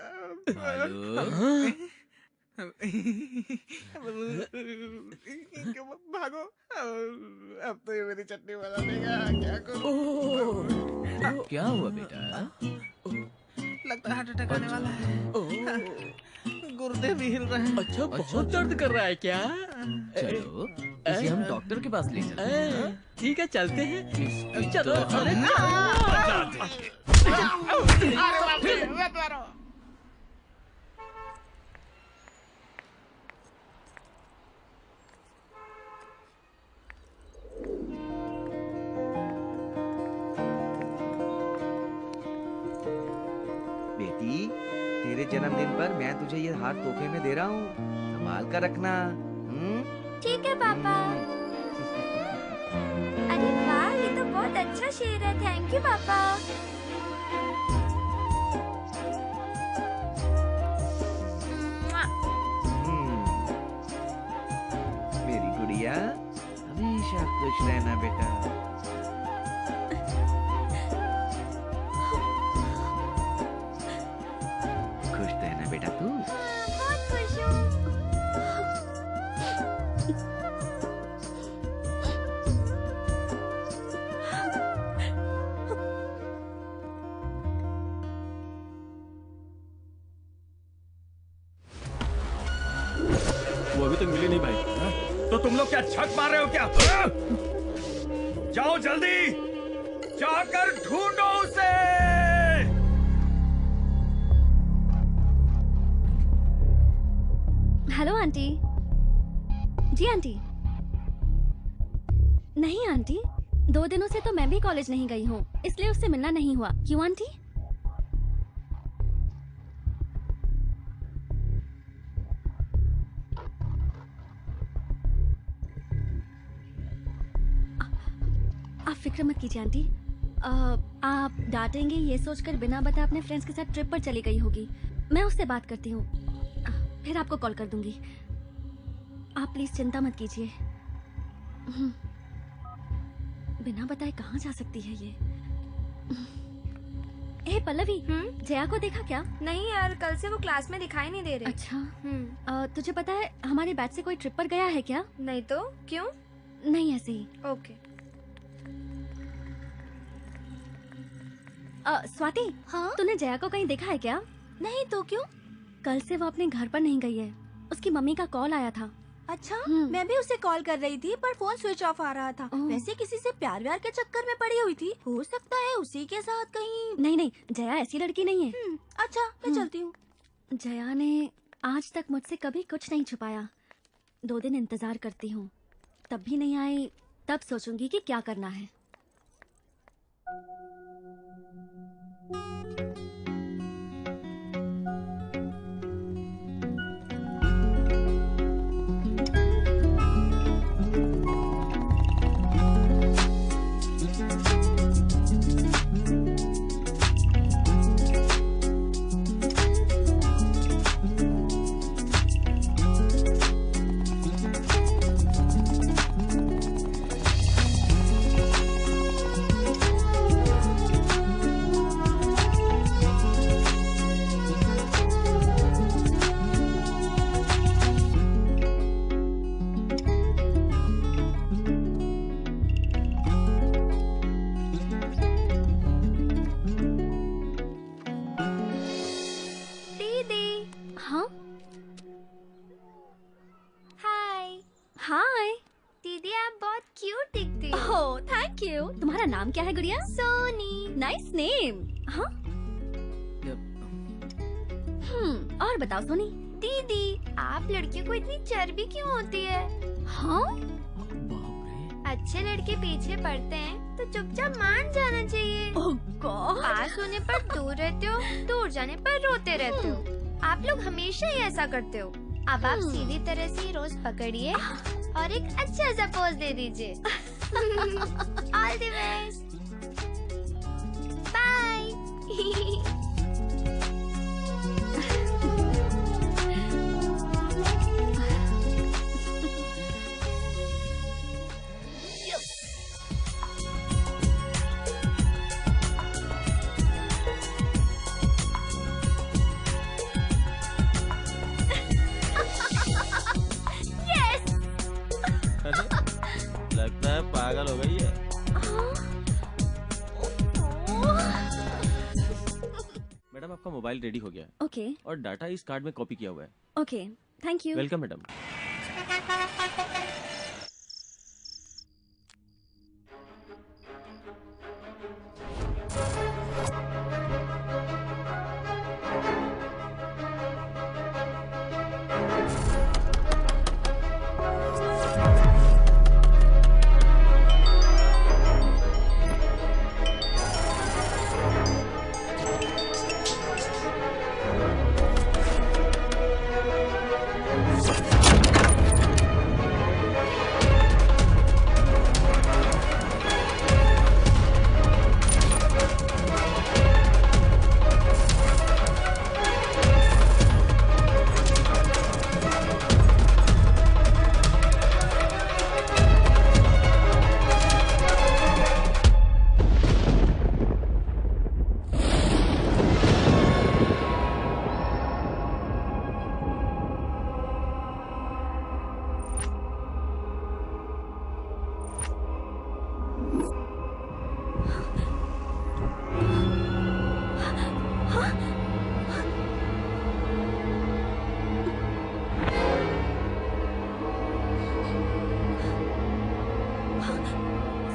भागो। अब तो ये मेरी चटनी बना देगा। क्या करूं? क्या हुआ बेटा? लगता है हार्ट अटैक आने वाला है। गुर्दे भी हिल रहे हैं। अच्छा बहुत दर्द कर रहा है क्या? चलो इसे हम डॉक्टर के पास ले चलते हैं। ठीक है चलते हैं। चलो। बेटी, तेरे जन्मदिन पर मैं तुझे ये हार तोहफे में दे रहा हूँ, संभाल कर रखना। ठीक है पापा। अरे वाह, ये तो बहुत अच्छा शेर है। थैंक यू पापा। मेरी गुड़िया, हमेशा खुश रहना बेटा। तक मिली नहीं भाई। तो तुम लोग क्या छक मार रहे हो क्या? जाओ जल्दी, जाकर ढूंढो उसे। Hello aunty. जी आंटी। नहीं आंटी, 2 दिनों से तो मैं भी कॉलेज नहीं गई हूँ, इसलिए उससे मिलना नहीं हुआ। क्यों आंटी? आप फिक्र मत कीजिए आंटी। आप डांटेंगे ये सोचकर बिना बताए अपने फ्रेंड्स के साथ ट्रिप पर चली गई होगी। मैं उससे बात करती हूँ, फिर आपको कॉल कर दूंगी। आप प्लीज चिंता मत कीजिए। बिना बताए कहाँ जा सकती है ये? ए पल्लवी, जया को देखा क्या? नहीं यार, कल से वो क्लास में दिखाई नहीं दे रहे। अच्छा। तुझे पता है हमारे बैच से कोई ट्रिप पर गया है क्या? नहीं तो क्यों? नहीं ऐसे ही। ओके। स्वाति, हाँ? तूने जया को कहीं देखा है क्या? नहीं तो क्यों? कल से वो अपने घर पर नहीं गई है। उसकी मम्मी का कॉल आया था। अच्छा, मैं भी उसे कॉल कर रही थी पर फोन स्विच ऑफ आ रहा था। वैसे किसी से प्यार व्यार के चक्कर में पड़ी हुई थी, हो सकता है उसी के साथ कहीं। नहीं नहीं, जया ऐसी लड़की नहीं है। अच्छा, मैं चलती हूँ। जया ने आज तक मुझसे कभी कुछ नहीं छुपाया। 2 दिन इंतजार करती हूँ, तब भी नहीं आई, तब सोचूंगी कि क्या करना है। तुम्हारा नाम क्या है गुड़िया? सोनी। Nice name. हाँ? और बताओ सोनी। दीदी, आप लड़कियों को इतनी चर्बी क्यों होती है? हाँ? अच्छे लड़के पीछे पड़ते हैं तो चुपचाप मान जाना चाहिए। ओह गॉड। पास होने पर दूर रहते हो, दूर जाने पर रोते रहते हो। आप लोग हमेशा ही ऐसा करते हो। अब आप सीधी तरह से रोज पकड़िए और एक अच्छा सा पोज दे दीजिए। All the best. बाय। लगता है पागल हो गई है। मैडम आपका मोबाइल रेडी हो गया है। ओके। और डाटा इस कार्ड में कॉपी किया हुआ है। Okay, thank you. Welcome madam.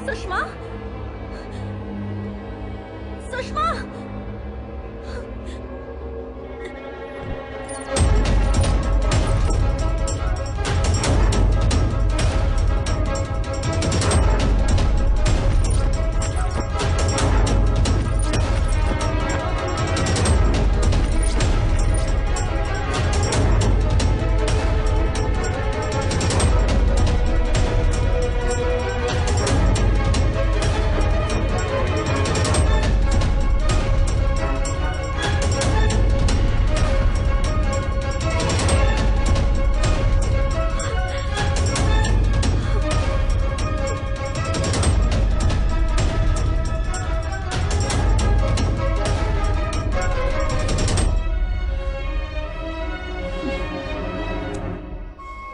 Sushma, Sushma.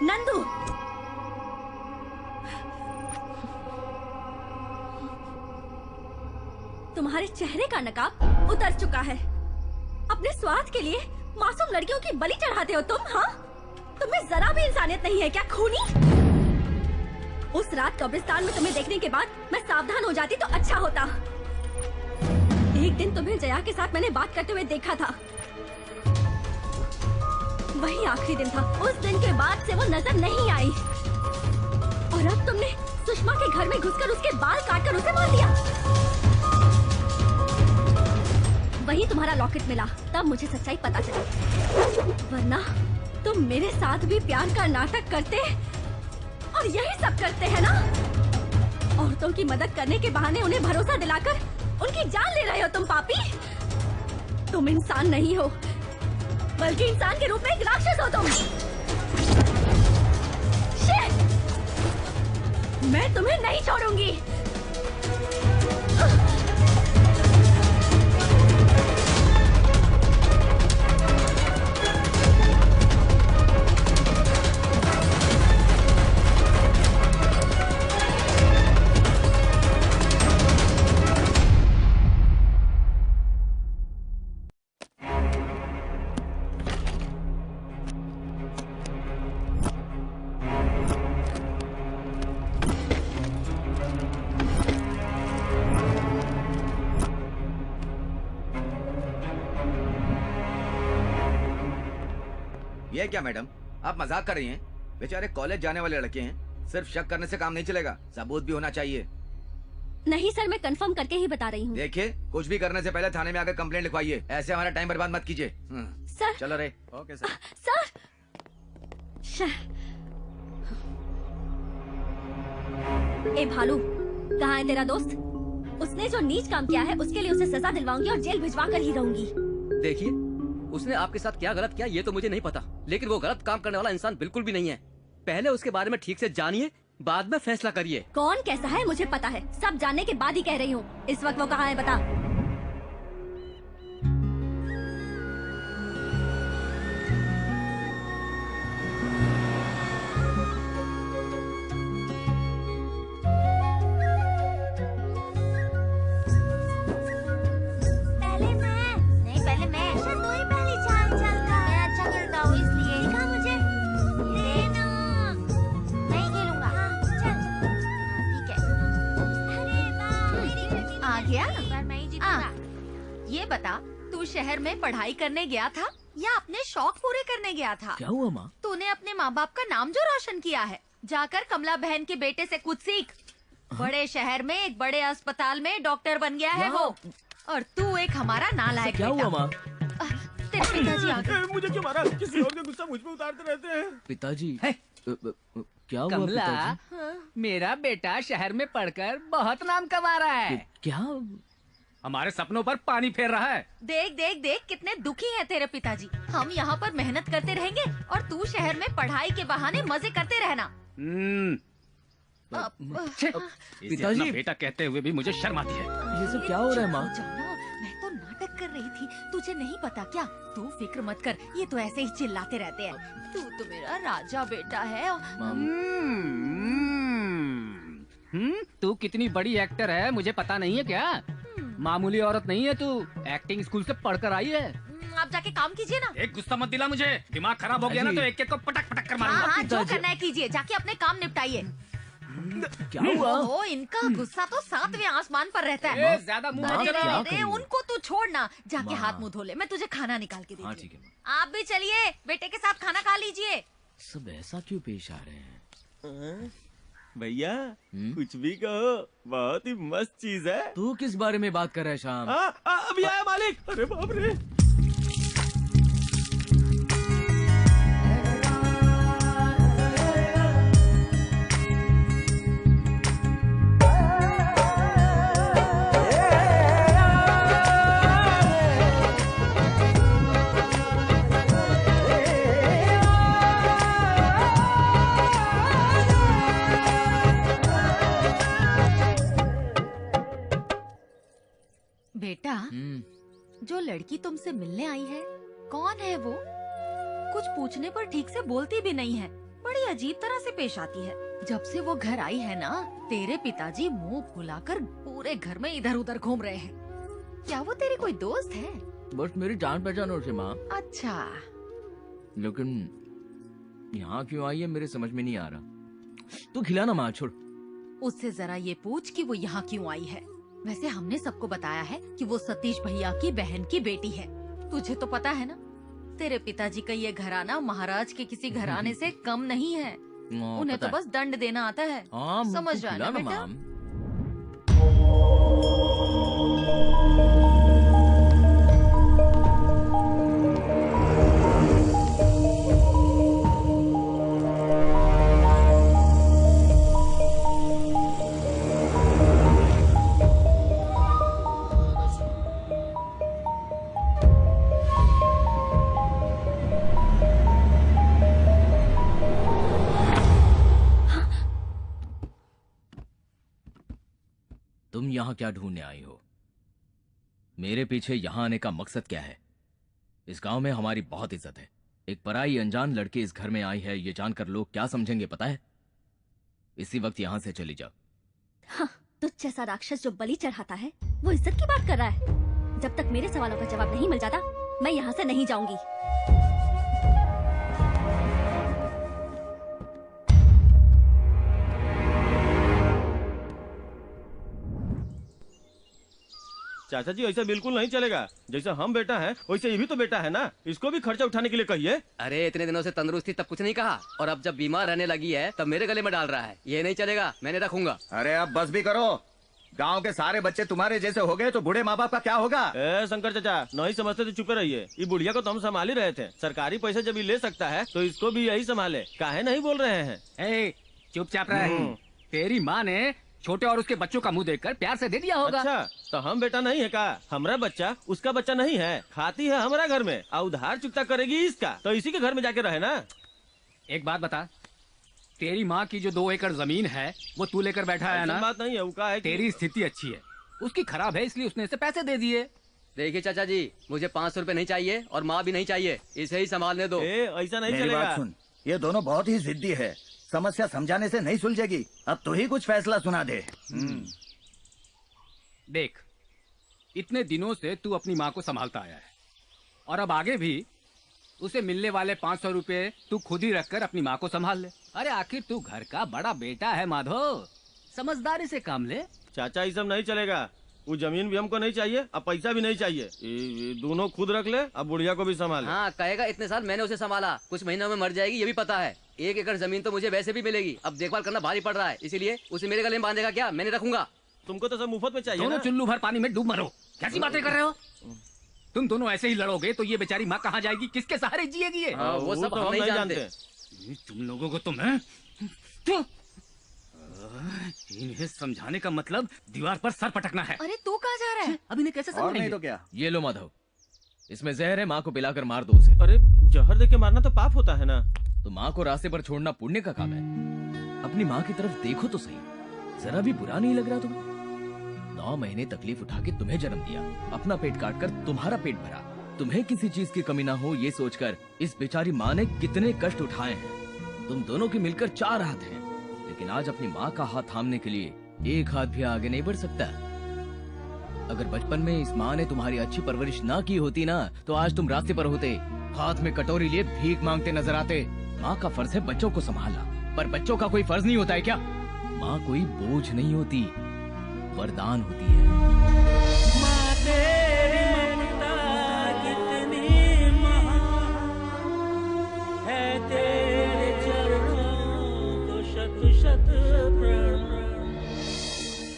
Nandu, तुम्हारे चेहरे का नकाब उतर चुका है। अपने स्वार्थ के लिए मासूम लड़कियों की बलि चढ़ाते हो तुम। हाँ, तुम्हें जरा भी इंसानियत नहीं है क्या खूनी? उस रात कब्रिस्तान में तुम्हें देखने के बाद मैं सावधान हो जाती तो अच्छा होता। एक दिन तुम्हें जया के साथ मैंने बात करते हुए देखा था, वही आखिरी दिन था। उस दिन के बाद से वो नजर नहीं आई। और अब तुमने सुषमा के घर में घुसकर उसके बाल काटकर उसे मार दिया। वही तुम्हारा लॉकेट मिला, तब मुझे सच्चाई पता चली। वरना तुम मेरे साथ भी प्यार का नाटक करते और यही सब करते हैं ना। औरतों की मदद करने के बहाने उन्हें भरोसा दिलाकर उनकी जान ले रहे हो तुम पापी। तुम इंसान नहीं हो, बल्कि इंसान के रूप में एक राक्षस हो तुम। शिट! मैं तुम्हें नहीं छोड़ूंगी। ये क्या मैडम, आप मजाक कर रही हैं? बेचारे कॉलेज जाने वाले लड़के हैं। सिर्फ शक करने से काम नहीं चलेगा, सबूत भी होना चाहिए। नहीं सर, मैं कंफर्म करके ही बता रही हूँ। देखिए, कुछ भी करने से पहले थाने में आकर कंप्लेंट लिखवाइए। ऐसे हमारा टाइम बर्बाद मत कीजिए। सर। चलो रे। Okay sir. सर। ए भालू, कहाँ है तेरा दोस्त? उसने जो नीच काम किया है उसके लिए उसे सजा दिलवाऊंगी और जेल भिजवा कर ही रहूंगी। देखिए, उसने आपके साथ क्या गलत किया ये तो मुझे नहीं पता, लेकिन वो गलत काम करने वाला इंसान बिल्कुल भी नहीं है। पहले उसके बारे में ठीक से जानिए, बाद में फैसला करिए। कौन कैसा है मुझे पता है, सब जानने के बाद ही कह रही हूँ। इस वक्त वो कहाँ है बता। ये बता, तू शहर में पढ़ाई करने गया था या अपने शौक पूरे करने गया था? क्या हुआ माँ? तूने अपने माँ बाप का नाम जो रोशन किया है, जाकर कमला बहन के बेटे से कुछ सीख। बड़े शहर में एक बड़े अस्पताल में डॉक्टर बन गया है वो, और तू एक हमारा नालायक। क्या हुआ माँ? तेरे पिताजी आ गए। मुझे क्यों मारा? किसी और का गुस्सा मुझ पे उतारते रहते हैं। पिताजी क्या हुआ? कमला, पिताजी? मेरा बेटा शहर में पढ़कर बहुत नाम कमा रहा है। क्या? हमारे सपनों पर पानी फेर रहा है। देख देख देख, कितने दुखी हैं तेरे पिताजी। हम यहाँ पर मेहनत करते रहेंगे और तू शहर में पढ़ाई के बहाने मजे करते रहना। पिताजी, अपना बेटा कहते हुए भी मुझे शर्म आती है। ये सब क्या हो रहा है माँ? मैं तो नाटक कर रही थी, तुझे नहीं पता क्या? तू फिक्र मत कर, ये तो ऐसे ही चिल्लाते रहते हैं। तू तो मेरा राजा बेटा है। तू कितनी बड़ी एक्टर है मुझे पता नहीं है क्या? मामूली औरत नहीं है तू, एक्टिंग स्कूल से पढ़कर आई है। आप जाके काम कीजिए ना। एक गुस्सा मत दिला मुझे, दिमाग खराब हो गया ना तो एक एक को पटक पटक कर मारूंगा। हाँ, जो करना है कीजिए, जाके अपने काम निपटाइए। क्या हुआ? ओहो, इनका गुस्सा तो 7वें आसमान पर रहता है। ज्यादा मुंह अरे, मत चला। अरे, उनको तू छोड़ना, जाके हाथ मुंह धो ले, मैं तुझे खाना निकाल के हाँ देती ठीक है। हूँ। आप भी चलिए, बेटे के साथ खाना खा लीजिए। सब ऐसा क्यों पेश आ रहे हैं? भैया कुछ भी कहो, बहुत ही मस्त चीज है। तू किस बारे में बात कर रहा है शाम? अभी आया मालिक। अरे बाप रे। बेटा, जो लड़की तुमसे मिलने आई है, कौन है वो? कुछ पूछने पर ठीक से बोलती भी नहीं है, बड़ी अजीब तरह से पेश आती है। जब से वो घर आई है ना, तेरे पिताजी मुंह फुलाकर पूरे घर में इधर उधर घूम रहे हैं। क्या वो तेरी कोई दोस्त है? बस मेरी जान पहचान हो से माँ। अच्छा, लेकिन यहाँ क्यों आई है मेरे समझ में नहीं आ रहा। तू खिलाना माँ, छोड़। उससे जरा ये पूछ कि वो यहाँ क्यों आई है। वैसे हमने सबको बताया है कि वो सतीश भैया की बहन की बेटी है। तुझे तो पता है ना, तेरे पिताजी का ये घराना महाराज के किसी घराने से कम नहीं है। उन्हें तो बस दंड देना आता है। समझ रहा है ना बेटा? तुम यहाँ क्या ढूंढने आई हो? मेरे पीछे यहाँ आने का मकसद क्या है? इस गांव में हमारी बहुत इज्जत है। एक पराई अनजान लड़की इस घर में आई है, ये जानकर लोग क्या समझेंगे पता है? इसी वक्त यहाँ से चली जाओ। हाँ, तुझ जैसा राक्षस जो बलि चढ़ाता है वो इज्जत की बात कर रहा है। जब तक मेरे सवालों का जवाब नहीं मिल जाता, मैं यहाँ से नहीं जाऊंगी। चाचा जी ऐसा बिल्कुल नहीं चलेगा। जैसे हम बेटा है वैसे ये भी तो बेटा है ना, इसको भी खर्चा उठाने के लिए कहिए। अरे इतने दिनों से तंदुरुस्ती तब कुछ नहीं कहा, और अब जब बीमार रहने लगी है तब मेरे गले में डाल रहा है। ये नहीं चलेगा, मैंने रखूंगा। अरे अब बस भी करो। गांव के सारे बच्चे तुम्हारे जैसे हो गए तो बूढ़े माँ बाप का क्या होगा? शंकर चाचा नहीं समझते तो चुप रहिए। ये बुढ़िया को तो हम संभाल ही रहे थे। सरकारी पैसे जब ये ले सकता है तो इसको भी यही संभाले। काहे नहीं बोल रहे हैं? चुपचाप रहे। तेरी माँ ने छोटे और उसके बच्चों का मुंह देखकर प्यार से दे दिया होगा। अच्छा, तो हम बेटा नहीं है का? हमारा बच्चा उसका बच्चा नहीं है। खाती है हमारा घर में और उधार चुकता करेगी इसका, तो इसी के घर में जाके रहे ना। एक बात बता, तेरी माँ की जो 2 एकड़ जमीन है वो तू लेकर बैठा है ना? बात नहीं है, वो का है तेरी स्थिति अच्छी है, उसकी खराब है, इसलिए उसने इसे पैसे दे दिए। देखिए चाचा जी, मुझे 500 रुपए नहीं चाहिए और माँ भी नहीं चाहिए, इसे ही संभालने दो। ऐसा नहीं मेरी चलेगा। बात सुन, ये दोनों बहुत ही जिद्दी है। समस्या समझाने से नहीं सुलझेगी। अब तू ही कुछ फैसला सुना दे। देख, इतने दिनों से तू अपनी माँ को संभालता आया है और अब आगे भी उसे मिलने वाले 500 रुपए तू खुद ही रखकर अपनी माँ को संभाल ले। अरे आखिर तू घर का बड़ा बेटा है माधव, समझदारी से काम ले। चाचा ये सब नहीं चलेगा। वो जमीन भी हमको नहीं चाहिए, अब पैसा भी नहीं चाहिए। ये दोनों खुद रख ले, अब बुढ़िया को भी संभाल। हाँ कहेगा इतने साल मैंने उसे संभाला, कुछ महीनों में मर जाएगी ये भी पता है। 1 एकड़ जमीन तो मुझे वैसे भी मिलेगी, अब देखभाल करना भारी पड़ रहा है, इसीलिए उसे मेरे गले में बांधेगा क्या? मैंने रखूंगा। तुमको तो सब मुफ्त में चाहिए दोनों ना? चुल्लू भर पानी में डूब मरो। कैसी बातें कर रहे हो? तुम दोनों ऐसे ही लड़ोगे तो ये बेचारी माँ कहाँ जाएगी? किसके सहारे जिएगी ये? वो सब हम नहीं जानते। तुम लोगों को तो मैं इन्हें समझाने का मतलब दीवार पर सर पटकना है। अरे तू कहाँ जा रहा है? अब इन्हें कैसे समझाएंगे? नहीं तो क्या? ये लो माधव, इसमें जहर है, माँ को पिलाकर मार दो उसे। अरे जहर देके मारना तो पाप होता है ना। तो माँ को रास्ते पर छोड़ना पुण्य का काम है। अपनी माँ की तरफ देखो तो सही, जरा भी बुरा नहीं लग रहा तुम्हें? 9 महीने तकलीफ उठा के तुम्हें जन्म दिया, अपना पेट काट कर तुम्हारा पेट भरा, तुम्हें किसी चीज की कमी ना हो ये सोचकर इस बेचारी माँ ने कितने कष्ट उठाए हैं। तुम दोनों के मिलकर 4 हाथ हैं, लेकिन आज अपनी माँ का हाथ थामने के लिए 1 हाथ भी आगे नहीं बढ़ सकता। अगर बचपन में इस माँ ने तुम्हारी अच्छी परवरिश ना की होती ना, तो आज तुम रास्ते पर होते, हाथ में कटोरी लिए भीख मांगते नजर आते। माँ का फर्ज है बच्चों को संभालना, पर बच्चों का कोई फर्ज नहीं होता है क्या? माँ कोई बोझ नहीं होती, वरदान होती है। माँ तेरी ममता कितनी महान है, तेरे चरणों को शत शत प्रणाम।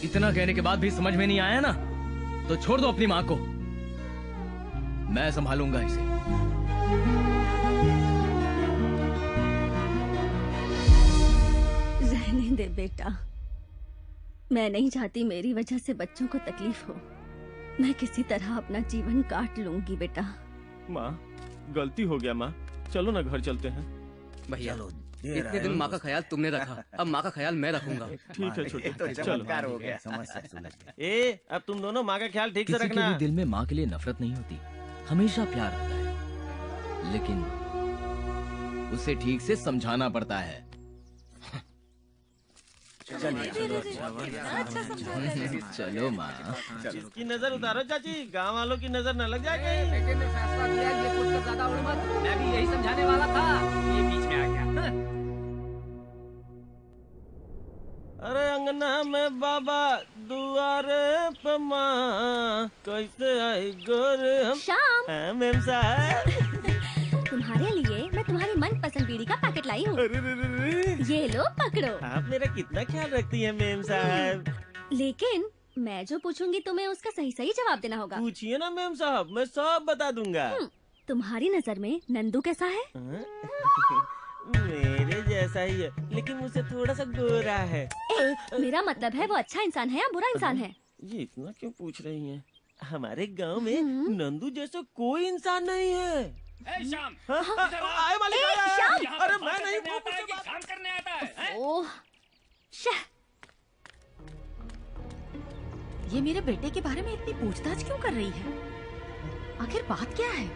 इतना कहने के बाद भी समझ में नहीं आया ना, तो छोड़ दो अपनी माँ को, मैं संभालूंगा इसे। रहने दे बेटा, मैं नहीं चाहती मेरी वजह से बच्चों को तकलीफ हो। मैं किसी तरह अपना जीवन काट लूंगी बेटा। माँ गलती हो गया माँ, चलो ना घर चलते हैं। भैया इतने दिन माँ का ख्याल तुमने रखा, अब माँ का ख्याल मैं रखूंगा। ठीक है छोटे, तो चमत्कार हो गया। समझ सुलझ गया। ए अब तुम दोनों माँ का ख्याल ठीक से किसी के रखना। भी दिल में माँ के लिए नफरत नहीं होती, हमेशा प्यार होता है, लेकिन उसे ठीक से समझाना पड़ता है। चलो माँ। इसकी नजर उतारो चाची, गांव वालों की नजर न लग जाए कहीं। बेटे ने फैसला दिया, ये खुद कर ज्यादा उड़ मत। मैं भी यही समझाने वाला था, ये बीच में आ गया। अरे अंगना में बाबा दुआरे पे माँ, कैसे आई गोरे हम। श्याम। हाँ मेम साहब। तुम्हारे लिए मैं तुम्हारी मनपसंद बीड़ी का पैकेट लाई हूँ। ये लो पकड़ो। आप मेरा कितना ख्याल रखती हैं मेम साहब। लेकिन मैं जो पूछूंगी तुम्हें उसका सही सही जवाब देना होगा। पूछिए ना मेम साहब, मैं सब बता दूंगा। तुम्हारी नजर में नंदू कैसा है? मेरे जैसा ही है, लेकिन मुझसे थोड़ा सा गोरा है। मेरा मतलब है वो अच्छा इंसान है या बुरा इंसान है? ये इतना क्यों पूछ रही हैं? हमारे गांव में नंदू जैसा कोई इंसान नहीं है। श्याम, आए मालिक आए। श्याम। अरे मैं नहीं, वो आता है कि काम करने आता है? ओह, ये मेरे बेटे के बारे में इतनी पूछताछ क्यों कर रही है? आखिर बात क्या है?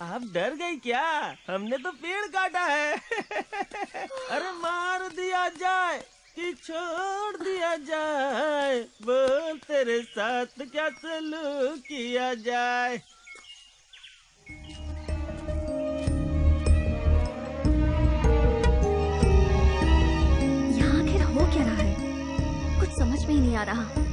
आप डर गई क्या? हमने तो पेड़ काटा है। अरे मार दिया जाए कि छोड़ दिया जाए, बोल तेरे साथ क्या सलूक किया जाए। यहाँ आखिर हो क्या रहा है? कुछ समझ में ही नहीं आ रहा।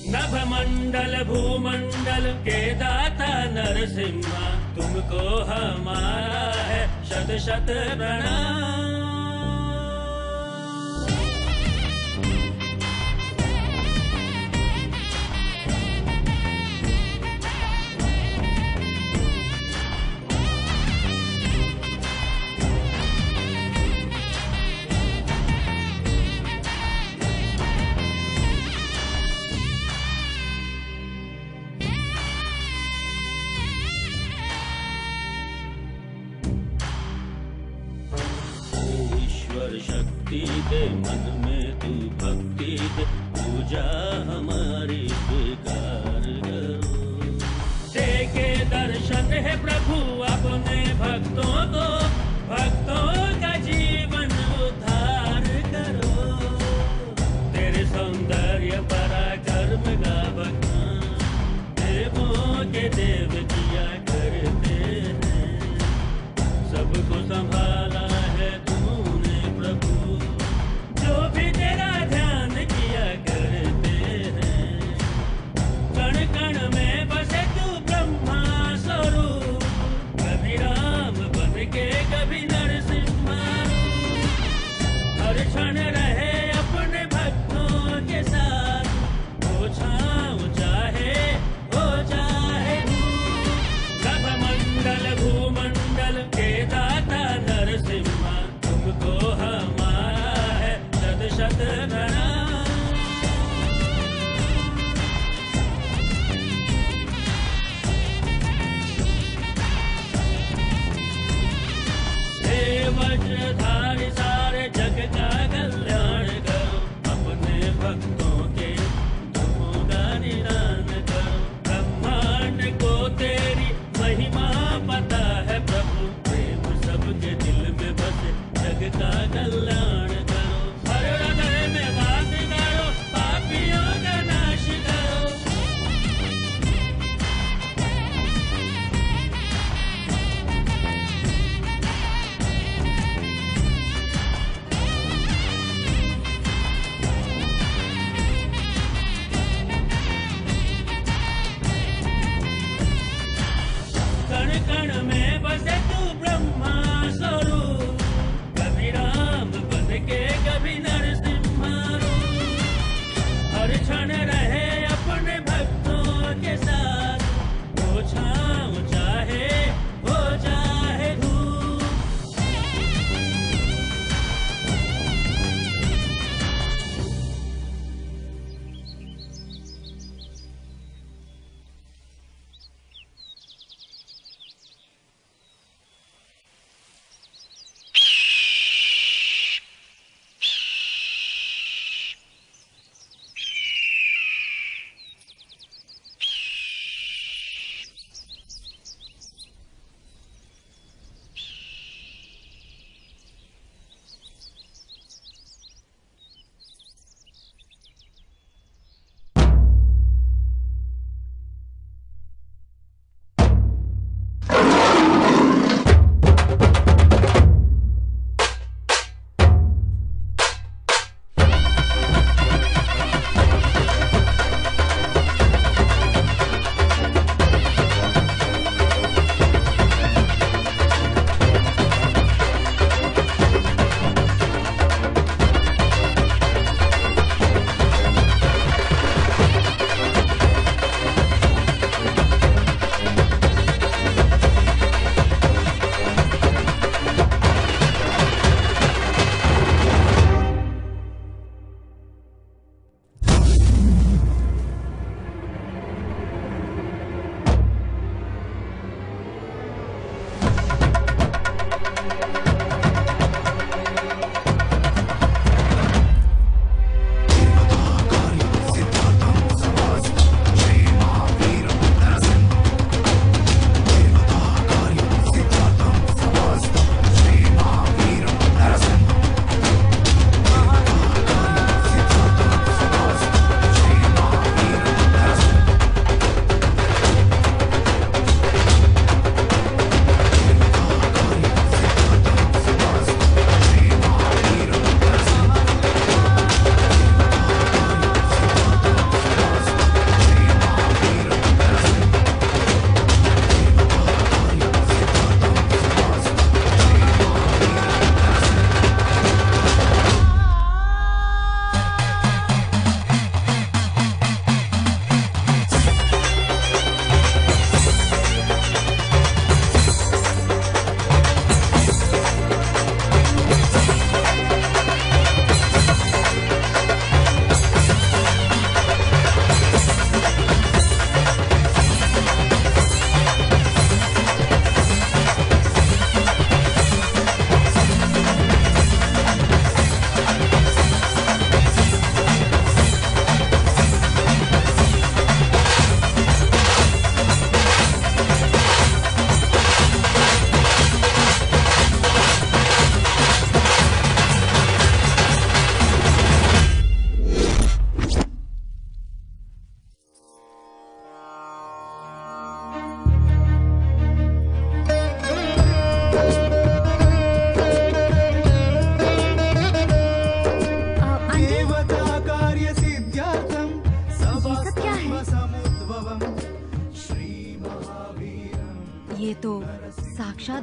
नभमंडल भूमंडल के दाता नरसिम्हा, तुमको हमारा है शत शत प्रणाम। पर शक्ति दे, मन में तू भक्ति दे, पूजा हमारी स्वीकार करो। दे के दर्शन है प्रभु अपने भक्तों को, भक्तों का जीवन उद्धार करो। तेरे सौंदर्य पराक्रम का बखान देवों के देव किया करते हैं। सबको संभाला है तूने प्रभु, जो भी तेरा ध्यान किया करते हैं। कण कण में बसे तू ब्रह्मा स्वरूप, कभी राम बन के कभी नरसिम्हा। हर क्षण रहे अपने भक्तों के साथ, हो छाँव चाहे हो चाहे नभ मंडल भूमंडल के दाता नरसिम्हा। तुमको हमारा है शत शत प्रणाम। हे वज्रधारी सारे जग का कल्याण करो, अपने भक्तों के दुखों का निदान करो। ब्रह्मांड को तेरी महिमा पता है प्रभु, प्रेम सबके दिल में बसे, जग का कल्याण करो। हर हृदय में वास करो, पापियों का नाश करो।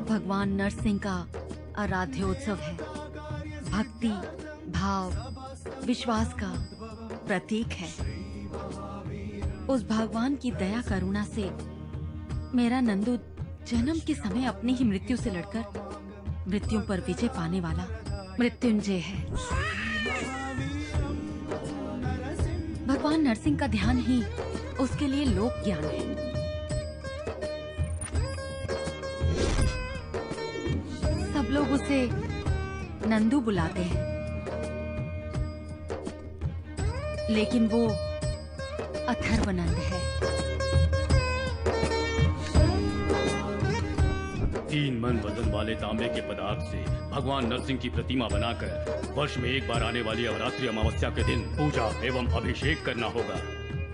भगवान नरसिंह का आराध्य उत्सव है। भक्ति, भाव, विश्वास का प्रतीक है। उस भगवान की दया करुणा से मेरा नंदू जन्म के समय अपनी ही मृत्यु से लड़कर मृत्यु पर विजय पाने वाला मृत्युंजय है। भगवान नरसिंह का ध्यान ही उसके लिए लोक ज्ञान है। सब लोग उसे नंदू बुलाते हैं, लेकिन वो अथर्वनंद है। 3 मन वजन वाले तांबे के पदार्थ से भगवान नरसिंह की प्रतिमा बनाकर वर्ष में एक बार आने वाली अवरात्रि अमावस्या के दिन पूजा एवं अभिषेक करना होगा।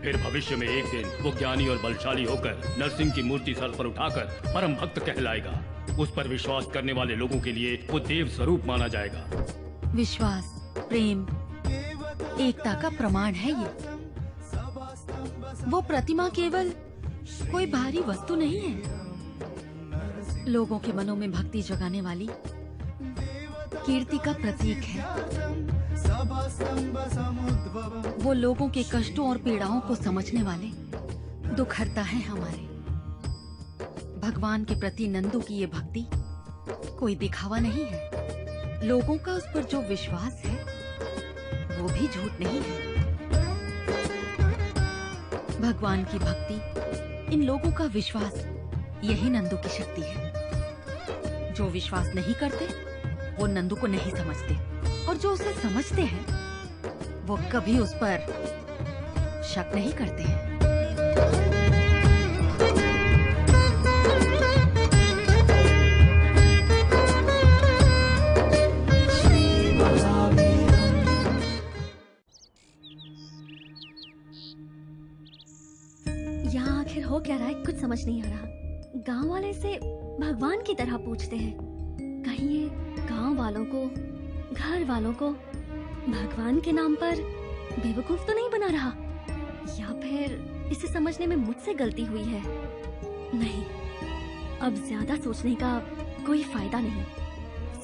फिर भविष्य में एक दिन वो ज्ञानी और बलशाली होकर नरसिंह की मूर्ति सर पर उठाकर परम भक्त कहलाएगा। उस पर विश्वास करने वाले लोगों के लिए वो देव स्वरूप माना जाएगा। विश्वास, प्रेम, एकता का प्रमाण है ये। वो प्रतिमा केवल कोई बाहरी वस्तु नहीं है, लोगों के मनों में भक्ति जगाने वाली कीर्ति का प्रतीक है। वो लोगों के कष्टों और पीड़ाओं को समझने वाले दुखहर्ता है हमारे। भगवान के प्रति नंदू की ये भक्ति कोई दिखावा नहीं है। लोगों का उस पर जो विश्वास है वो भी झूठ नहीं है। भगवान की भक्ति, इन लोगों का विश्वास, यही नंदू की शक्ति है। जो विश्वास नहीं करते वो नंदू को नहीं समझते, और जो उसे समझते हैं वो कभी उस पर शक नहीं करते हैं। यहाँ आखिर हो क्या रहा है, कुछ समझ नहीं आ रहा। गांव वाले से भगवान की तरह पूछते हैं, कहीं ये गांव वालों को, घर वालों को भगवान के नाम पर बेवकूफ तो नहीं बना रहा, या फिर इसे समझने में मुझसे गलती हुई है। नहीं, अब ज्यादा सोचने का कोई फायदा नहीं,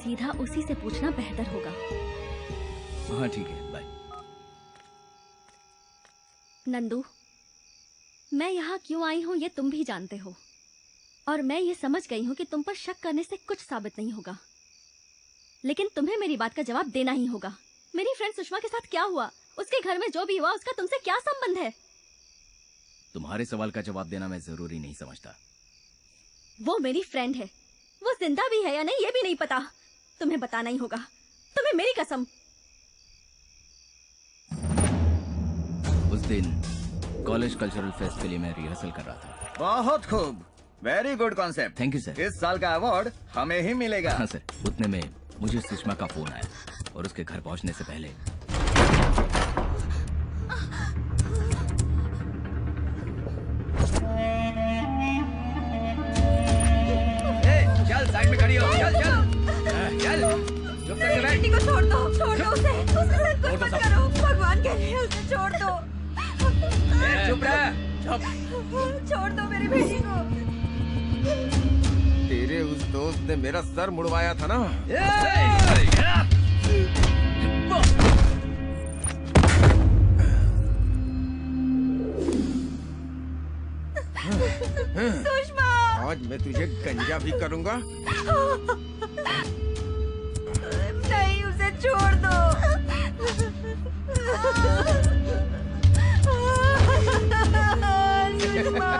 सीधा उसी से पूछना बेहतर होगा। हाँ ठीक है, बाय। नंदू, मैं यहाँ क्यों आई हूँ ये तुम भी जानते हो, और मैं ये समझ गई हूँ कि तुम पर शक करने से कुछ साबित नहीं होगा, लेकिन तुम्हें मेरी बात का जवाब देना ही होगा। मेरी फ्रेंड सुषमा के साथ क्या हुआ, उसके घर में जो भी हुआ, उसका तुमसे क्या संबंध है? तुम्हारे सवाल का जवाब देना मैं जरूरी नहीं समझता। वो मेरी फ्रेंड है, वो जिंदा भी है या नहीं ये भी नहीं पता, तुम्हें बताना ही होगा, तुम्हें मेरी कसम। उस दिन कॉलेज कल्चरल फेस्ट के लिए मैं रिहर्सल कर रहा था। बहुत खूब, very good concept. Thank you sir. इस साल का अवार्ड हमें ही मिलेगा। हाँ सर। उतने में मुझे सुषमा का फोन आया, और उसके घर पहुंचने से पहले चल साइड में खड़ी हो, चल चल चल। मेरी बेटी को छोड़ दो, छोड़ दो उसे कुछ मत करो, भगवान के लिए उसे छोड़ दो। चुप रह, चुप। छोड़ दो मेरी बेटी को। तेरे उस दोस्त ने मेरा सर मुड़वाया था ना। सुषमा, आज मैं तुझे गंजा भी करूंगा। नहीं, उसे छोड़ दो। सुषमा।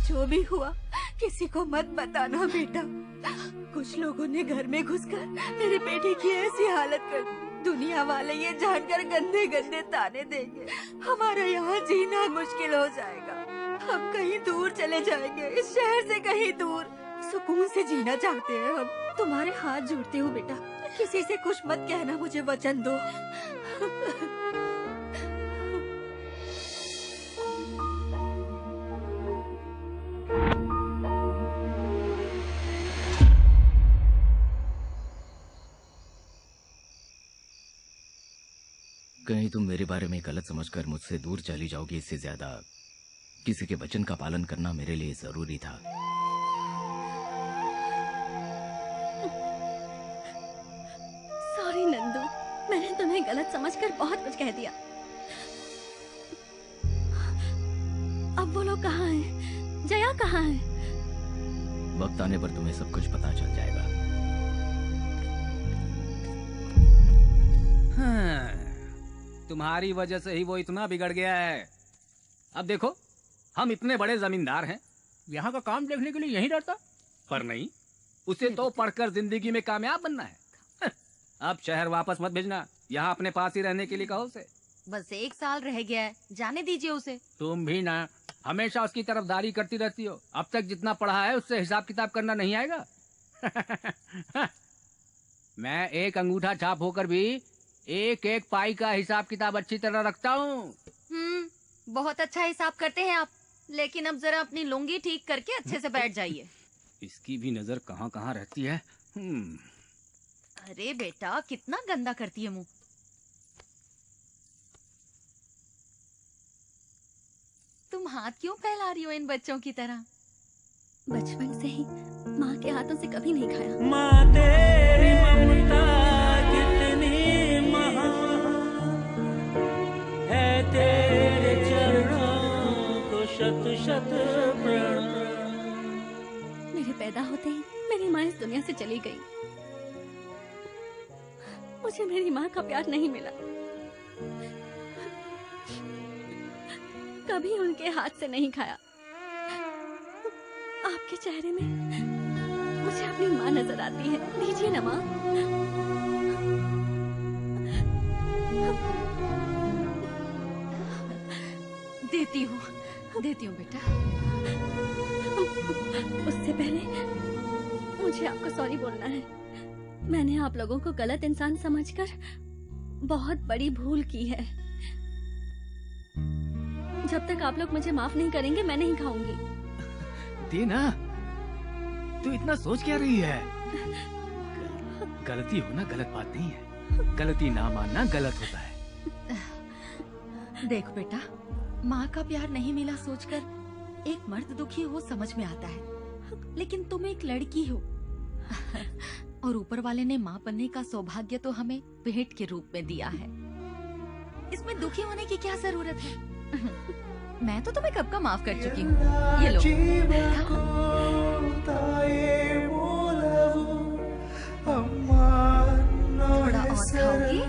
जो भी हुआ किसी को मत बताना बेटा। कुछ लोगों ने घर में घुसकर मेरी बेटी की ऐसी हालत कर दी, दुनिया वाले ये जानकर गंदे गंदे ताने देंगे, हमारा यहाँ जीना मुश्किल हो जाएगा। हम कहीं दूर चले जाएंगे, इस शहर से कहीं दूर। सुकून से जीना चाहते हैं हम। तुम्हारे हाथ जोड़ते हो बेटा, किसी से कुछ मत कहना, मुझे वचन दो। कहीं तुम मेरे बारे में गलत समझकर मुझसे दूर चली जाओगी, इससे ज्यादा किसी के वचन का पालन करना मेरे लिए जरूरी था। सॉरी नंदू, मैंने तुम्हें गलत समझकर बहुत कुछ कह दिया। अब वो लोग कहाँ हैं? जया कहाँ है? वक्त आने पर तुम्हें सब कुछ पता चल जाएगा। हाँ, तुम्हारी वजह से ही वो इतना बिगड़ गया है। अब देखो, हम इतने बड़े जमींदार हैं, यहाँ का काम देखने के लिए यहीं रहता, पर नहीं, उसे तो पढ़कर जिंदगी में कामयाब बनना है। अब शहर वापस मत भेजना, यहाँ अपने पास ही रहने के लिए कहो उसे। बस 1 साल रह गया है, जाने दीजिए उसे। तुम भी ना हमेशा उसकी तरफदारी करती रहती हो। अब तक जितना पढ़ा है उससे हिसाब किताब करना नहीं आएगा। मैं एक अंगूठा छाप होकर भी एक एक पाई का हिसाब किताब अच्छी तरह रखता हूँ। बहुत अच्छा हिसाब करते हैं आप, लेकिन अब जरा अपनी लुंगी ठीक करके अच्छे से बैठ जाइए। इसकी भी नजर कहाँ कहाँ रहती है। अरे बेटा, कितना गंदा करती है मुंह। तुम हाथ क्यों फैला रही हो इन बच्चों की तरह? बचपन से ही माँ के हाथों से कभी नहीं खाया। माँ तेरी ममता कितनी महान है, तेरे चरणों को शत शत प्रणाम। मेरे पैदा होते ही मेरी माँ इस दुनिया से चली गई। मुझे मेरी माँ का प्यार नहीं मिला, कभी उनके हाथ से नहीं खाया। आपके चेहरे में मुझे अपनी माँ नजर आती है, दीजिए ना माँ। देती हूँ बेटा। उससे पहले मुझे आपको सॉरी बोलना है। मैंने आप लोगों को गलत इंसान समझकर बहुत बड़ी भूल की है। जब तक आप लोग मुझे माफ नहीं करेंगे मैं नहीं खाऊंगी। दीना, तू इतना सोच क्या रही है? गलती होना गलत बात नहीं है, गलती ना मानना गलत होता है। देख बेटा, माँ का प्यार नहीं मिला सोचकर एक मर्द दुखी हो समझ में आता है, लेकिन तुम एक लड़की हो और ऊपर वाले ने माँ बनने का सौभाग्य तो हमें भेंट के रूप में दिया है। इसमें दुखी होने की क्या जरूरत है? मैं तो तुम्हें कब का माफ कर चुकी हूँ। ये लो। थोड़ा और खाओगी?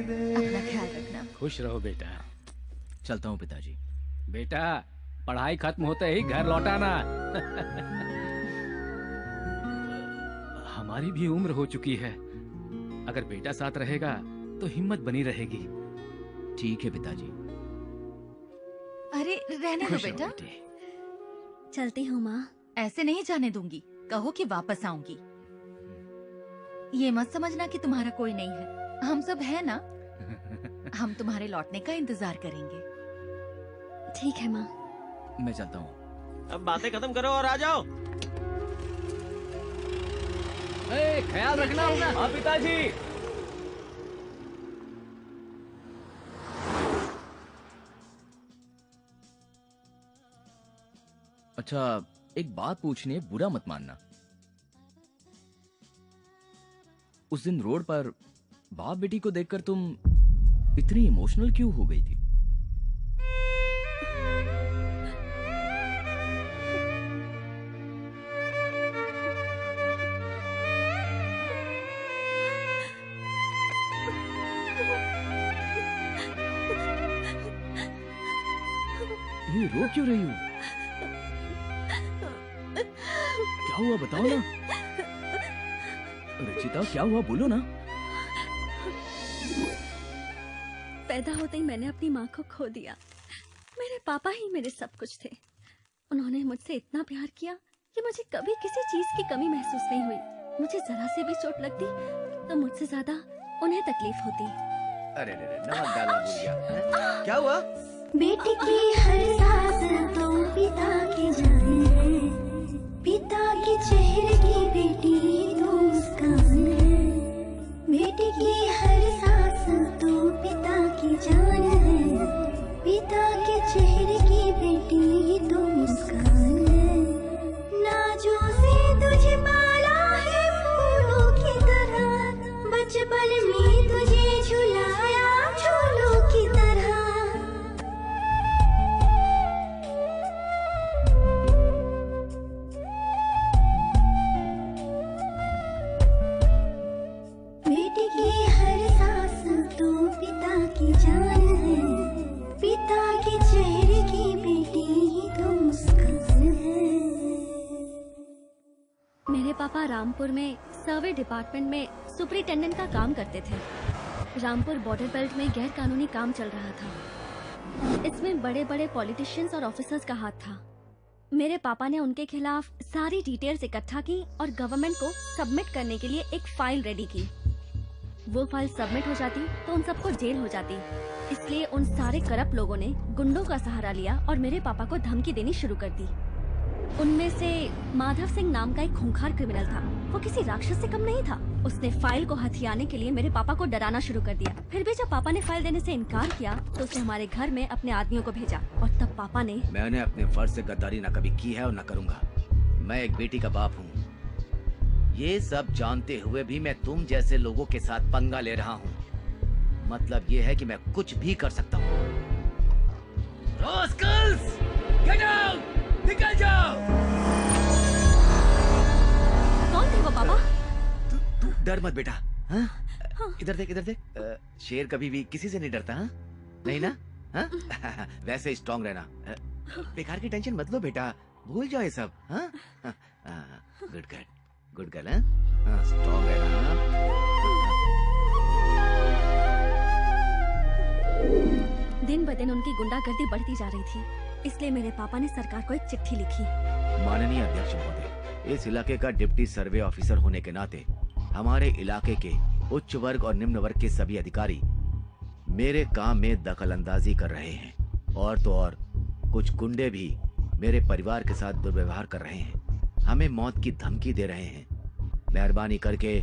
अपना ख्याल रखना। खुश रहो बेटा। चलता हूँ पिताजी। बेटा, पढ़ाई खत्म होते ही घर लौटाना। हमारी भी उम्र हो चुकी है, अगर बेटा साथ रहेगा तो हिम्मत बनी रहेगी। ठीक है पिताजी। अरे रहने दो बेटा। चलती हूँ माँ। ऐसे नहीं जाने दूंगी, कहो कि वापस आऊंगी। ये मत समझना कि तुम्हारा कोई नहीं है, हम सब है ना। हम तुम्हारे लौटने का इंतजार करेंगे। ठीक है माँ। मैं चलता हूँ। अब बातें खत्म करो और आ जाओ। ख्याल रखना अपना। हाँ पिताजी। अच्छा, एक बात पूछनी है, बुरा मत मानना। उस दिन रोड पर बाप बेटी को देखकर तुम इतनी इमोशनल क्यों हो गई थी? ये रो क्यों रही हो? क्या हुआ बताओ ना। रचिता, क्या हुआ बोलो ना। पैदा होते ही मैंने अपनी माँ को खो दिया। मेरे पापा ही मेरे सब कुछ थे। उन्होंने मुझसे इतना प्यार किया कि मुझे कभी किसी चीज की कमी महसूस नहीं हुई। मुझे जरा से भी चोट लगती तो मुझसे ज्यादा उन्हें तकलीफ होती। अरे नमक डालना भूल गया। क्या हुआ? बेटी की हर सांस तो पिता की जान है, पिता के चेहरे की बेटी तो मुस्कान है। बेटी की हर सांस तो पिता की जान है, पिता के चेहरे की बेटी तो मुस्कान है। नाजों से तुझे पाला है फूलों की तरह, बचपन में तुझे झुलाया झूलों की तरह। बेटी की हर सांस तो पिता की जान है, पिता के चेहरे की बेटी ही तो मुस्कान है। मेरे पापा रामपुर में सर्वे डिपार्टमेंट में सुपरिटेंडेंट का काम करते थे। रामपुर बॉर्डर बेल्ट में गैर कानूनी काम चल रहा था। इसमें बड़े बड़े पॉलिटिशियंस और ऑफिसर्स का हाथ था। मेरे पापा ने उनके खिलाफ सारी डिटेल्स इकट्ठा की और गवर्नमेंट को सबमिट करने के लिए एक फाइल रेडी की। वो फाइल सबमिट हो जाती तो उन सबको जेल हो जाती। इसलिए उन सारे करप्ट लोगों ने गुंडों का सहारा लिया और मेरे पापा को धमकी देनी शुरू कर दी। उनमें से माधव सिंह नाम का एक खूंखार क्रिमिनल था। वो किसी राक्षस से कम नहीं था। उसने फाइल को हथियाने के लिए मेरे पापा को डराना शुरू कर दिया। फिर भी जब पापा ने फाइल देने से इनकार किया तो उसने हमारे घर में अपने आदमियों को भेजा और तब पापा ने। मैंने अपने फर्ज से गद्दारी न कभी की है और न करूंगा। मैं एक बेटी का बाप हूँ। ये सब जानते हुए भी मैं तुम जैसे लोगों के साथ पंगा ले रहा हूँ। मतलब ये है कि मैं कुछ भी कर सकता हूँ। Rascals, get out! निकल जाओ! कौन थे वो पापा? तू डर मत बेटा। हाँ? इधर देख, इधर देख। शेर कभी भी किसी से नहीं डरता। हाँ? नहीं ना? हाँ? वैसे स्ट्रांग रहना। बेकार की टेंशन मत लो बेटा, भूल जाओ ये सब। हाँ? Good girl, good girl. हाँ, स्ट्रांग रहना। दिन ब दिन उनकी गुंडागर्दी बढ़ती जा रही थी। इसलिए मेरे पापा ने सरकार को एक चिट्ठी लिखी। माननीय अध्यक्ष महोदय, इस इलाके का डिप्टी सर्वे ऑफिसर होने के नाते हमारे इलाके के उच्च वर्ग और निम्न वर्ग के सभी अधिकारी मेरे काम में दखल अंदाजी कर रहे हैं। और तो और कुछ गुंडे भी मेरे परिवार के साथ दुर्व्यवहार कर रहे हैं, हमें मौत की धमकी दे रहे हैं। मेहरबानी करके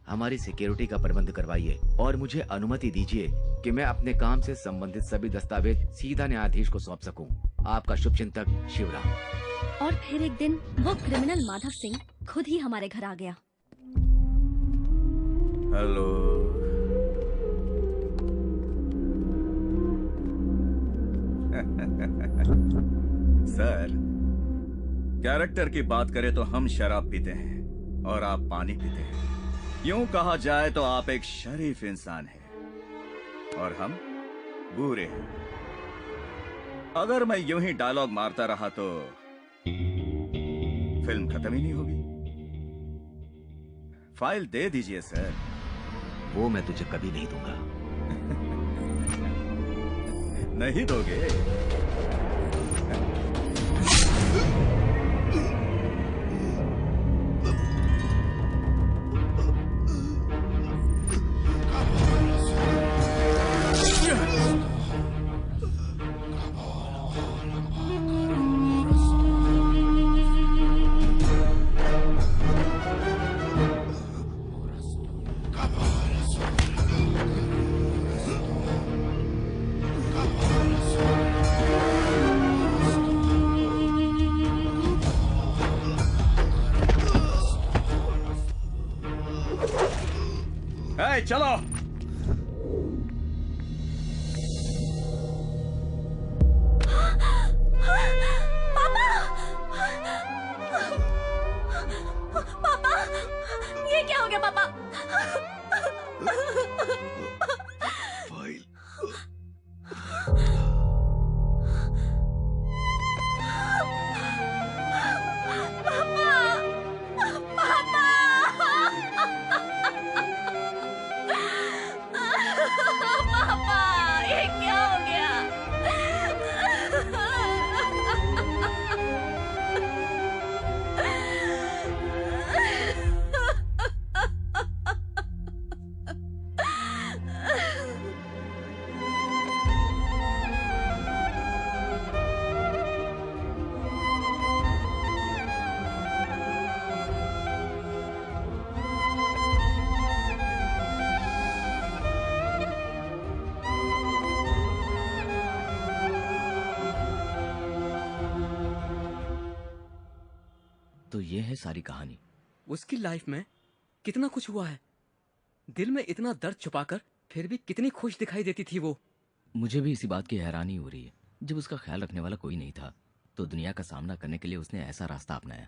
हमारी सिक्योरिटी का प्रबंध करवाइए और मुझे अनुमति दीजिए कि मैं अपने काम से संबंधित सभी दस्तावेज सीधा न्यायाधीश को सौंप सकूं। आपका शुभचिंतक शिवराम। और फिर एक दिन वो क्रिमिनल माधव सिंह खुद ही हमारे घर आ गया। हेलो। सर, कैरेक्टर की बात करें तो हम शराब पीते हैं और आप पानी पीते हैं। यूं कहा जाए तो आप एक शरीफ इंसान हैं और हम बुरे हैं। अगर मैं यूं ही डायलॉग मारता रहा तो फिल्म खत्म ही नहीं होगी। फाइल दे दीजिए सर। वो मैं तुझे कभी नहीं दूंगा। नहीं दोगे? चलो। पापा, ये क्या हो गया पापा? ये है सारी कहानी। उसकी लाइफ में कितना कुछ हुआ है, दिल में इतना दर्द छुपाकर फिर भी कितनी खुश दिखाई देती थी वो। मुझे भी इसी बात की हैरानी हो रही है। जब उसका ख्याल रखने वाला कोई नहीं था तो दुनिया का सामना करने के लिए उसने ऐसा रास्ता अपनाया।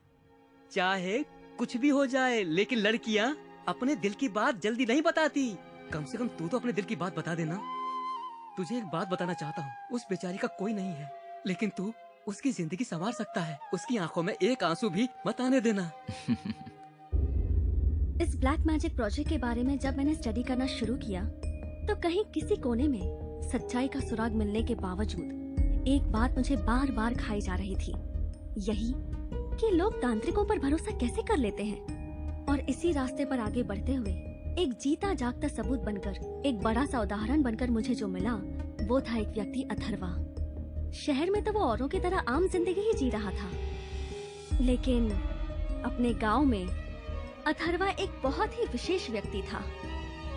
चाहे कुछ भी हो जाए, लेकिन लड़कियां अपने दिल की बात जल्दी नहीं बताती। कम से कम तू तो अपने दिल की बात बता देना। तुझे एक बात बताना चाहता हूँ, उस बेचारी का कोई नहीं है, लेकिन तू उसकी जिंदगी संवार सकता है। उसकी आंखों में एक आंसू भी मत आने देना। इस ब्लैक मैजिक प्रोजेक्ट के बारे में जब मैंने स्टडी करना शुरू किया तो कहीं किसी कोने में सच्चाई का सुराग मिलने के बावजूद एक बात मुझे बार बार खाई जा रही थी, यही कि लोग तांत्रिकों पर भरोसा कैसे कर लेते हैं। और इसी रास्ते पर आगे बढ़ते हुए एक जीता जागता सबूत बनकर, एक बड़ा सा उदाहरण बनकर मुझे जो मिला वो था एक व्यक्ति अथर्वा। शहर में तो वो औरों की तरह आम जिंदगी ही जी रहा था, लेकिन अपने गांव में अथर्वा एक बहुत ही विशेष व्यक्ति था।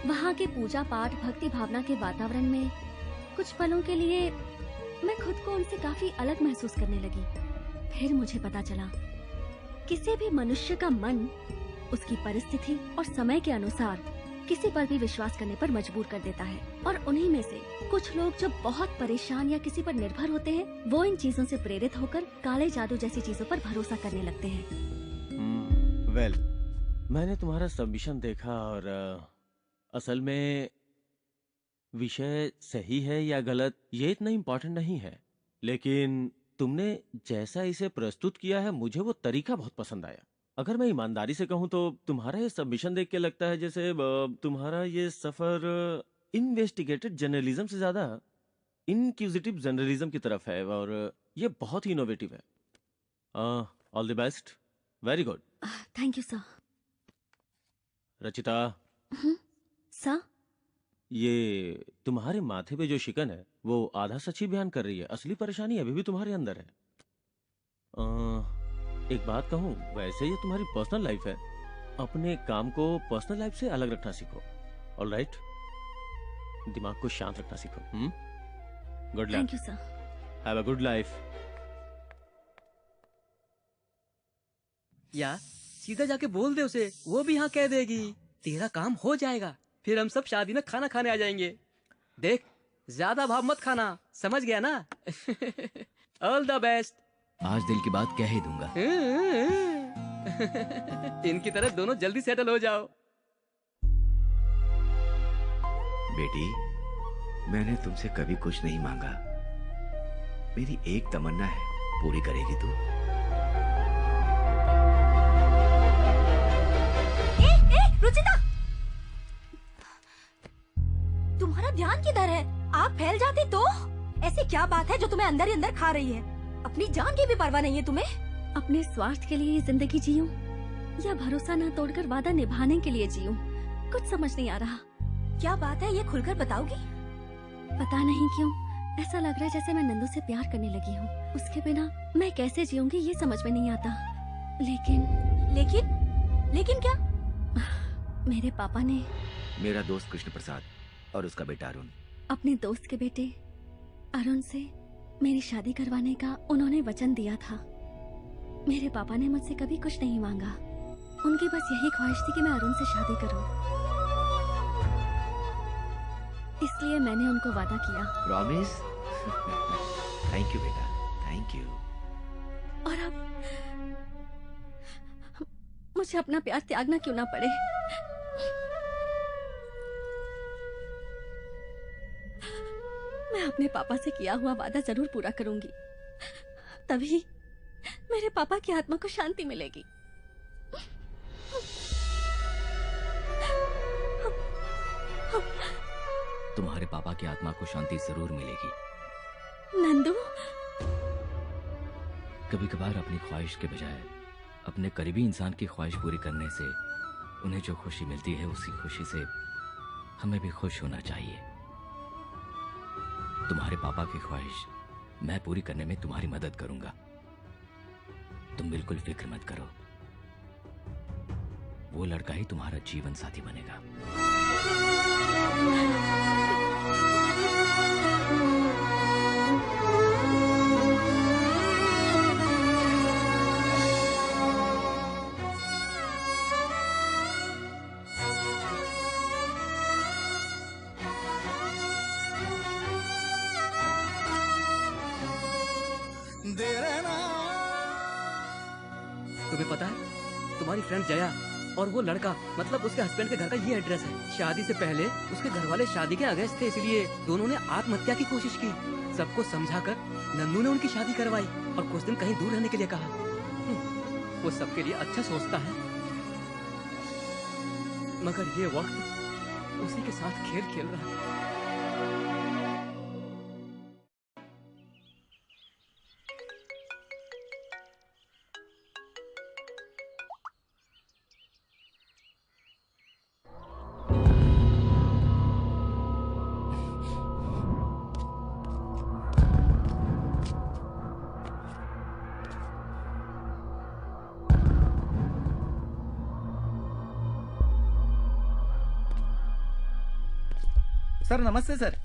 वहाँ के पूजा पाठ भक्ति भावना के वातावरण में कुछ पलों के लिए मैं खुद को उनसे काफी अलग महसूस करने लगी। फिर मुझे पता चला किसी भी मनुष्य का मन उसकी परिस्थिति और समय के अनुसार किसी पर भी विश्वास करने पर मजबूर कर देता है। और उन्हीं में से कुछ लोग जो बहुत परेशान या किसी पर निर्भर होते हैं, वो इन चीजों से प्रेरित होकर काले जादू जैसी चीजों पर भरोसा करने लगते हैं। वेल, मैंने तुम्हारा सबमिशन देखा और असल में विषय सही है या गलत ये इतना इम्पोर्टेंट नहीं है, लेकिन तुमने जैसा इसे प्रस्तुत किया है मुझे वो तरीका बहुत पसंद आया। अगर मैं ईमानदारी से कहूँ तो तुम्हारा ये सबमिशन देख के लगता है जैसे तुम्हारा ये सफर इन्वेस्टिगेटेड जर्नलिज्म से ज्यादा इनक्यूजिटिव जर्नलिज्म की तरफ है, और ये बहुत ही इनोवेटिव है। All the best, very good. Thank you sir. Rachita, sir, ये तुम्हारे माथे पे जो शिकन है वो आधा सच ही बयान कर रही है। असली परेशानी अभी भी तुम्हारे अंदर है। एक बात कहूँ, वैसे ये तुम्हारी पर्सनल लाइफ है, अपने काम को पर्सनल लाइफ से अलग रखना सीखो। ऑलराइट, दिमाग को शांत रखना सीखो। Good luck. Thank you sir. Have a good life. यार सीधा जाके बोल दे उसे, वो भी हाँ कह देगी। तेरा काम हो जाएगा, फिर हम सब शादी में खाना खाने आ जाएंगे। देख, ज्यादा भाव मत खाना, समझ गया ना? All the best. आज दिल की बात कह ही दूंगा। इनकी तरह दोनों जल्दी सेटल हो जाओ। बेटी, मैंने तुमसे कभी कुछ नहीं मांगा। मेरी एक तमन्ना है, पूरी करेगी तू? रुचिता, तुम्हारा ध्यान किधर है? आग फैल जाती तो? ऐसी क्या बात है जो तुम्हें अंदर ही अंदर खा रही है? अपनी जान की भी परवाह नहीं है तुम्हें? अपने स्वार्थ के लिए ये जिंदगी जीऊं या भरोसा ना तोड़कर वादा निभाने के लिए जीऊं, कुछ समझ नहीं आ रहा। क्या बात है, ये खुलकर बताओगी? पता नहीं क्यों ऐसा लग रहा है जैसे मैं नंदू से प्यार करने लगी हूँ। उसके बिना मैं कैसे जीऊंगी ये समझ में नहीं आता। लेकिन क्या? मेरे पापा ने मेरा दोस्त कृष्ण प्रसाद और उसका बेटा अरुण, अपने दोस्त के बेटे अरुण से मेरी शादी करवाने का उन्होंने वचन दिया था। मेरे पापा ने मुझसे कभी कुछ नहीं मांगा, उनकी बस यही ख्वाहिश थी कि मैं अरुण से शादी करूं। इसलिए मैंने उनको वादा किया। प्रॉमिस? थैंक यू बेटा, थैंक यू। और अब मुझे अपना प्यार त्यागना क्यों ना पड़े। मैं अपने पापा से किया हुआ वादा जरूर पूरा करूंगी, तभी मेरे पापा की आत्मा को शांति मिलेगी। तुम्हारे पापा की आत्मा को शांति जरूर मिलेगी। नंदू, कभी कभार अपनी ख्वाहिश के बजाय अपने करीबी इंसान की ख्वाहिश पूरी करने से उन्हें जो खुशी मिलती है उसी खुशी से हमें भी खुश होना चाहिए। तुम्हारे पापा की ख्वाहिश मैं पूरी करने में तुम्हारी मदद करूंगा। तुम बिल्कुल फिक्र मत करो, वो लड़का ही तुम्हारा जीवन साथी बनेगा। हमारी फ्रेंड जया और वो लड़का मतलब उसके हस्बैंड के घर का ये एड्रेस है। शादी से पहले उसके घर वाले शादी के अगेंस्ट थे, इसलिए दोनों ने आत्महत्या की कोशिश की। सबको समझाकर नन्नू ने उनकी शादी करवाई और कुछ दिन कहीं दूर रहने के लिए कहा। वो सबके लिए अच्छा सोचता है, मगर ये वक्त उसी के साथ खेल खेल रहा है। सर नमस्ते सर,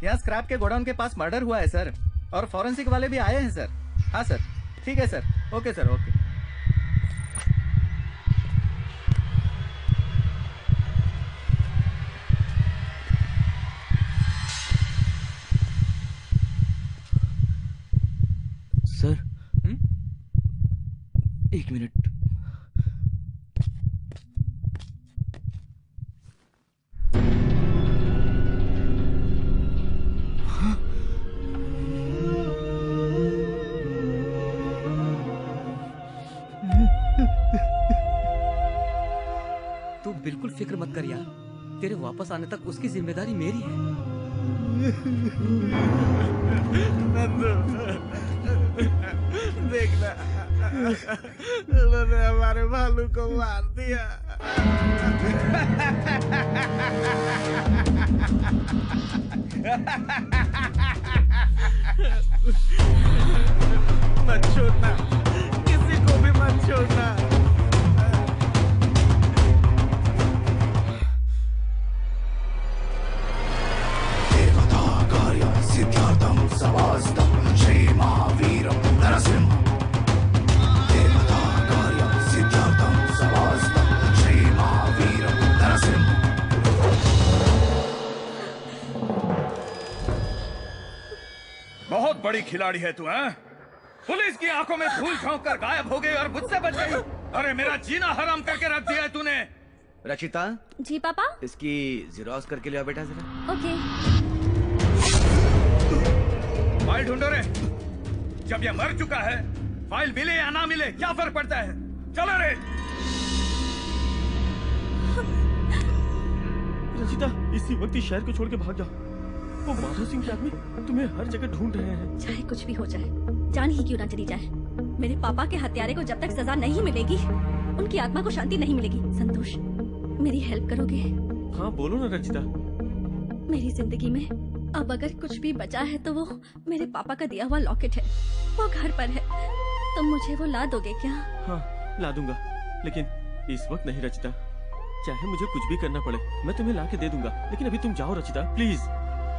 यहाँ स्क्रैप के गोडाउन के पास मर्डर हुआ है सर, और फॉरेंसिक वाले भी आए हैं सर। हाँ सर, ठीक है sir, okay sir, okay. Sir, एक मिनट। तू बिल्कुल फिक्र मत कर यार, तेरे वापस आने तक उसकी जिम्मेदारी मेरी है। देखना, उन्होंने हमारे भालू को मार दिया। मत छोड़ना, किसी को भी मत छोड़ना। सिद्धार्थम सवास्तम श्री महावीरम नरसिंह। देवता कार्य सिद्धार्थम सवास्तम श्री महावीरम नरसिंह। बहुत बड़ी खिलाड़ी है तू, हैं? पुलिस की आंखों में धूल झोंक कर गायब हो गई और मुझसे बच गई। अरे मेरा जीना हराम करके रख दिया है तूने। रचिता। जी पापा। इसकी ज़ेरॉक्स करके लिया बेटा जरा। ओके। फाइल ढूंढो रे। जब ये मर चुका है, फाइल मिले या ना मिले क्या फर्क पड़ता है? चलो रे। रचिता, इसी वक्त इस शहर को छोड़ के भाग जाओ। वो माधव सिंह के आदमी तुम्हें हर जगह ढूंढ रहे हैं। चाहे कुछ भी हो जाए, जान ही क्यों ना चली जाए, मेरे पापा के हत्यारे को जब तक सजा नहीं मिलेगी, उनकी आत्मा को शांति नहीं मिलेगी। संतोष, मेरी हेल्प करोगे? हाँ बोलो ना रचिता। मेरी जिंदगी में अब अगर कुछ भी बचा है तो वो मेरे पापा का दिया हुआ लॉकेट है। वो घर पर है, तुम मुझे वो ला दोगे क्या? हाँ ला दूंगा, लेकिन इस वक्त नहीं रचिता। चाहे मुझे कुछ भी करना पड़े, मैं तुम्हें ला के दे दूंगा, लेकिन अभी तुम जाओ रचिता, प्लीज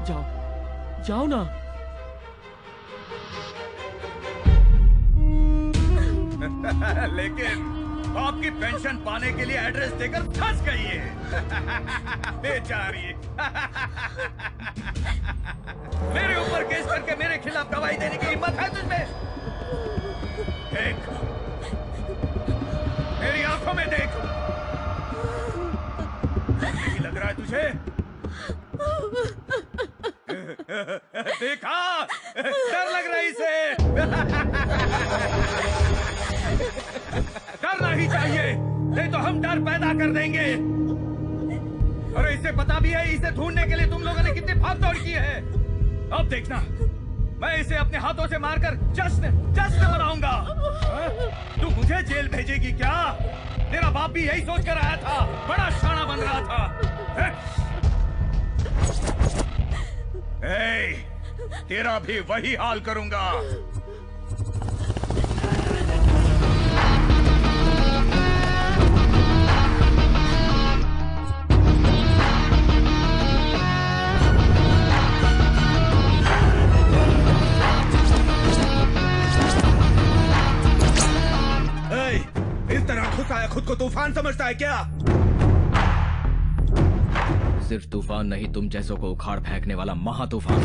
जाओ, जाओ ना। लेकिन आपकी पेंशन पाने के लिए एड्रेस देकर फंस गई है बेचारी। मेरे ऊपर केस करके मेरे खिलाफ गवाही देने की हिम्मत है तुझमें? देख, मेरी आंखों में देख। नहीं लग रहा है तुझे? देखा, डर लग रहा है इसे। डरना ही चाहिए, नहीं तो हम डर पैदा कर देंगे। अरे इसे पता भी है इसे ढूंढने के लिए तुम लोगों ने कितनी भागदौड़ की है। अब देखना, मैं इसे अपने हाथों से मारकर जश्न मनाऊंगा। तू मुझे जेल भेजेगी क्या? तेरा बाप भी यही सोच कर आया था, बड़ा शाना बन रहा था। तेरा भी वही हाल करूंगा। इस तरह घुसा है, खुद को तूफान समझता है क्या? सिर्फ तूफान नहीं, तुम जैसों को उखाड़ फेंकने वाला महा तूफान।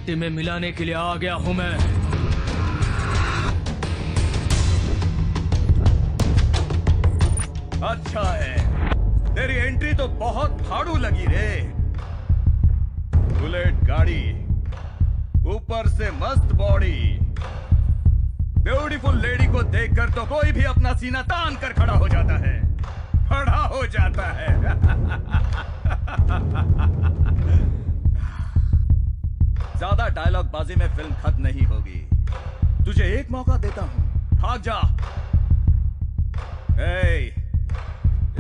मिट्टी में मिलाने के लिए आ गया हूं मैं। अच्छा है, तेरी एंट्री तो बहुत फाड़ू लगी रे। बुलेट गाड़ी, ऊपर से मस्त बॉडी, ब्यूटीफुल लेडी को देखकर तो कोई भी अपना सीना तान कर खड़ा हो जाता है, खड़ा हो जाता है। ज्यादा डायलॉग बाजी में फिल्म खत्म नहीं होगी। तुझे एक मौका देता हूं, भाग जा।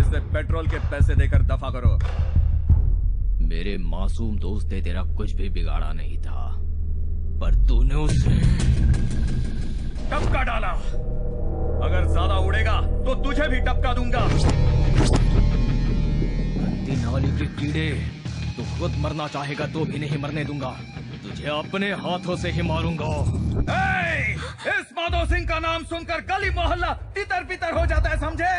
इसे पेट्रोल के पैसे देकर दफा करो। मेरे मासूम दोस्त ने तेरा कुछ भी बिगाड़ा नहीं था, पर तूने उसे टपका डाला। अगर ज्यादा उड़ेगा तो तुझे भी टपका दूंगा। गंदी नाली के कीड़े, तू खुद मरना चाहेगा तो भी नहीं मरने दूंगा। तुझे अपने हाथों से ही मारूंगा। इस माधव सिंह का नाम सुनकर गली मोहल्ला तितर बितर हो जाता है, समझे?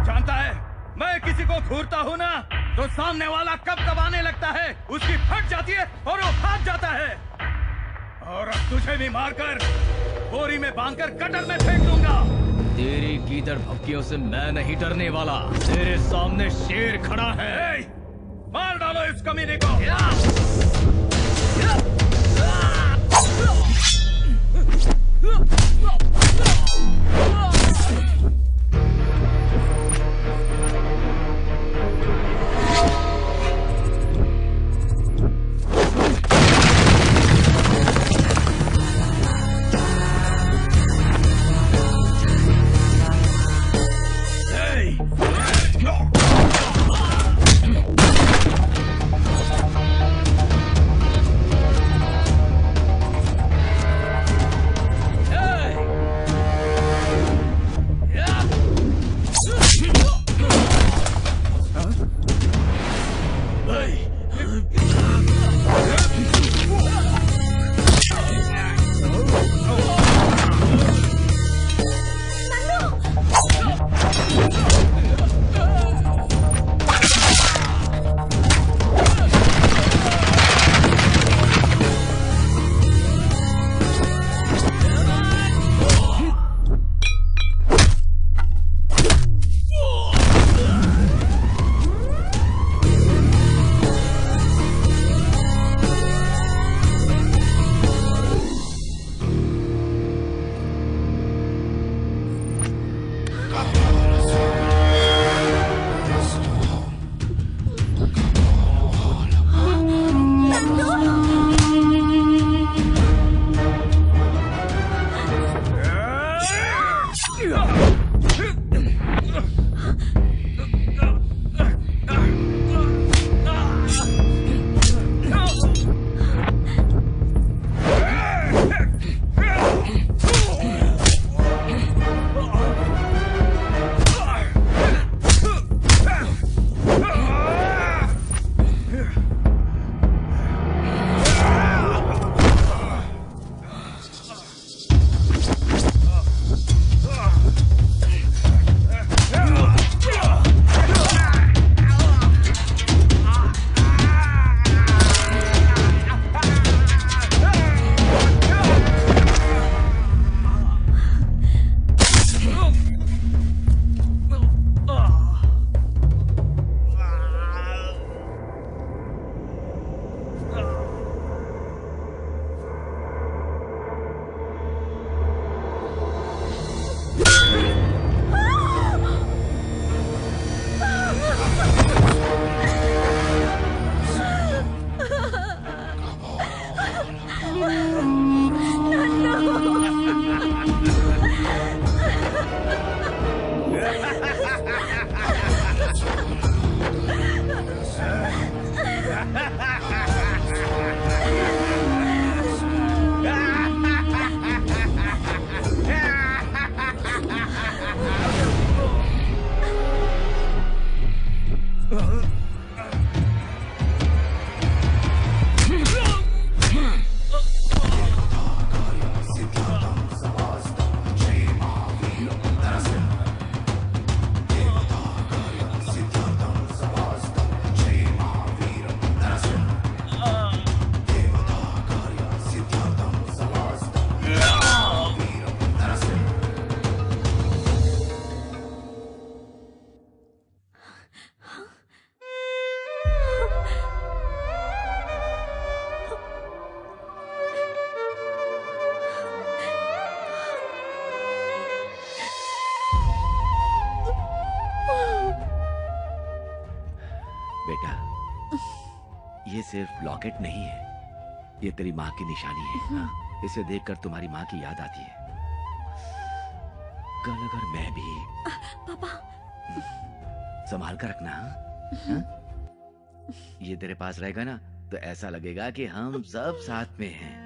जानता है मैं किसी को घूरता हूँ ना, तो सामने वाला कब कब आने लगता है, उसकी फट जाती है और वो भाग जाता है। और अब तुझे भी मारकर बोरी में बांधकर गटर में फेंक दूंगा। तेरी गीदड़ भक्तियों से मैं नहीं डरने वाला। तेरे सामने शेर खड़ा है। मार डालो इस कमीने को। बेटा, ये सिर्फ लॉकेट नहीं है, ये तेरी माँ की निशानी है। हाँ, इसे देखकर तुम्हारी माँ की याद आती है। कल अगर मैं भी पापा संभाल कर रखना। हाँ? ये तेरे पास रहेगा ना तो ऐसा लगेगा कि हम सब साथ में हैं।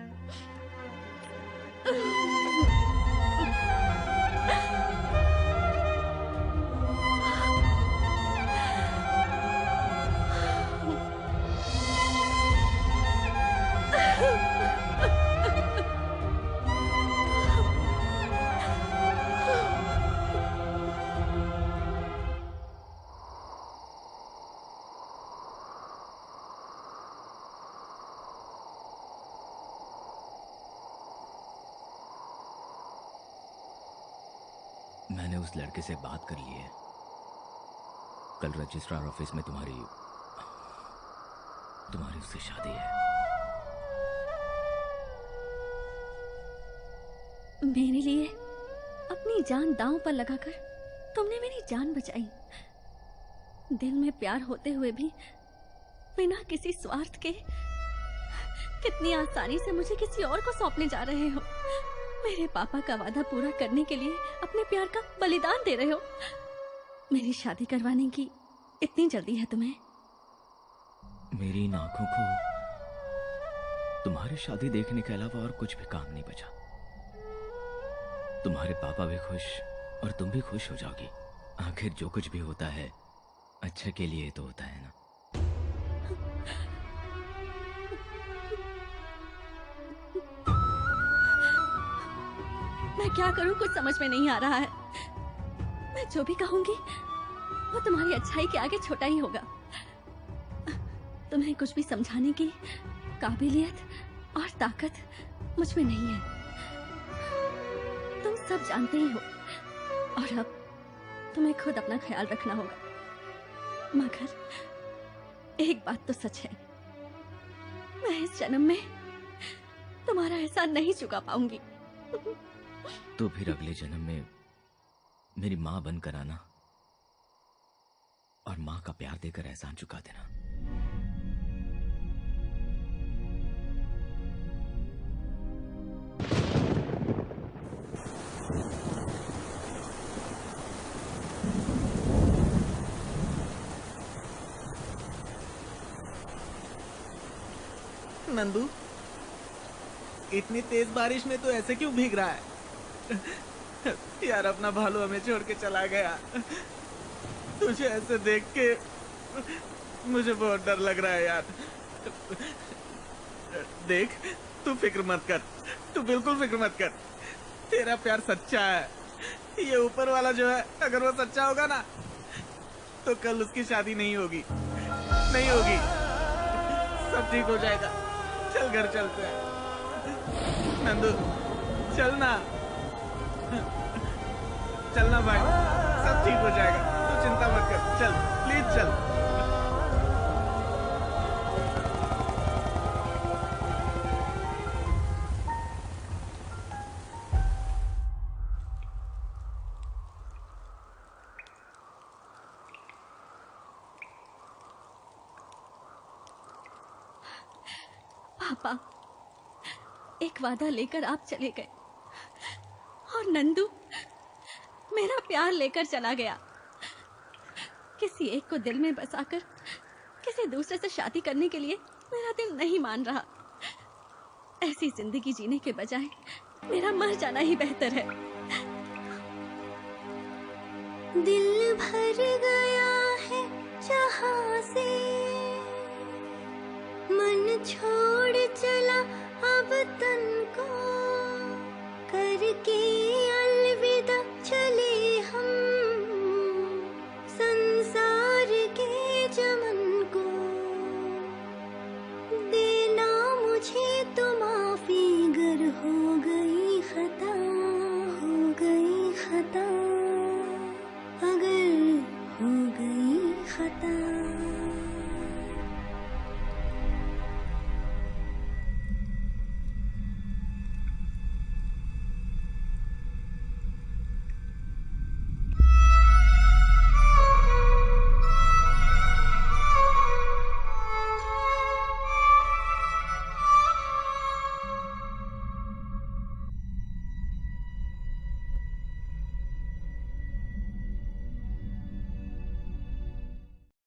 मैंने उस लड़के से बात कर ली है। कल रजिस्ट्रार ऑफिस में तुम्हारी उससे शादी है। मेरे लिए अपनी जान दांव पर लगाकर तुमने मेरी जान बचाई। दिल में प्यार होते हुए भी बिना किसी स्वार्थ के कितनी आसानी से मुझे किसी और को सौंपने जा रहे हो। मेरे पापा का वादा पूरा करने के लिए अपने प्यार का बलिदान दे रहे हो। मेरी शादी करवाने की इतनी जल्दी है तुम्हें? मेरी इन आंखों को तुम्हारी शादी देखने के अलावा और कुछ भी काम नहीं बचा। तुम्हारे पापा भी खुश और तुम भी खुश हो जाओगी। आखिर जो कुछ भी होता है अच्छे के लिए तो होता है ना। मैं क्या करूं कुछ समझ में नहीं आ रहा है। मैं जो भी कहूंगी वो तुम्हारी अच्छाई के आगे छोटा ही होगा। तुम्हें कुछ भी समझाने की काबिलियत और ताकत मुझ में नहीं है। तुम सब जानते ही हो और अब तुम्हें खुद अपना ख्याल रखना होगा। मगर एक बात तो सच है, मैं इस जन्म में तुम्हारा एहसान नहीं चुका पाऊंगी। तो फिर अगले जन्म में मेरी माँ बनकर आना और माँ का प्यार देकर एहसान चुका देना। नंदू, इतनी तेज बारिश में तो ऐसे क्यों भीग रहा है? यार, अपना भालू हमें छोड़ के चला गया। तुझे ऐसे देख के मुझे बहुत डर लग रहा है यार। देख, तू फिक्र मत कर, तू बिल्कुल फिक्र मत कर। तेरा प्यार सच्चा है। ये ऊपर वाला जो है, अगर वो सच्चा होगा ना तो कल उसकी शादी नहीं होगी, नहीं होगी। सब ठीक हो जाएगा। चल घर चलते हैं। नंदू, चलना, चलना भाई, सब ठीक हो जाएगा। तू चिंता मत कर, चल प्लीज चल। पापा, एक वादा लेकर आप चले गए और नंदू मेरा प्यार लेकर चला गया। किसी एक को दिल में बसाकर किसी दूसरे से शादी करने के लिए मेरा दिल नहीं मान रहा। ऐसी जिंदगी जीने के बजाय मेरा मर जाना ही बेहतर है। दिल भर गया है जहां से, मन छोड़ चला अब तन को।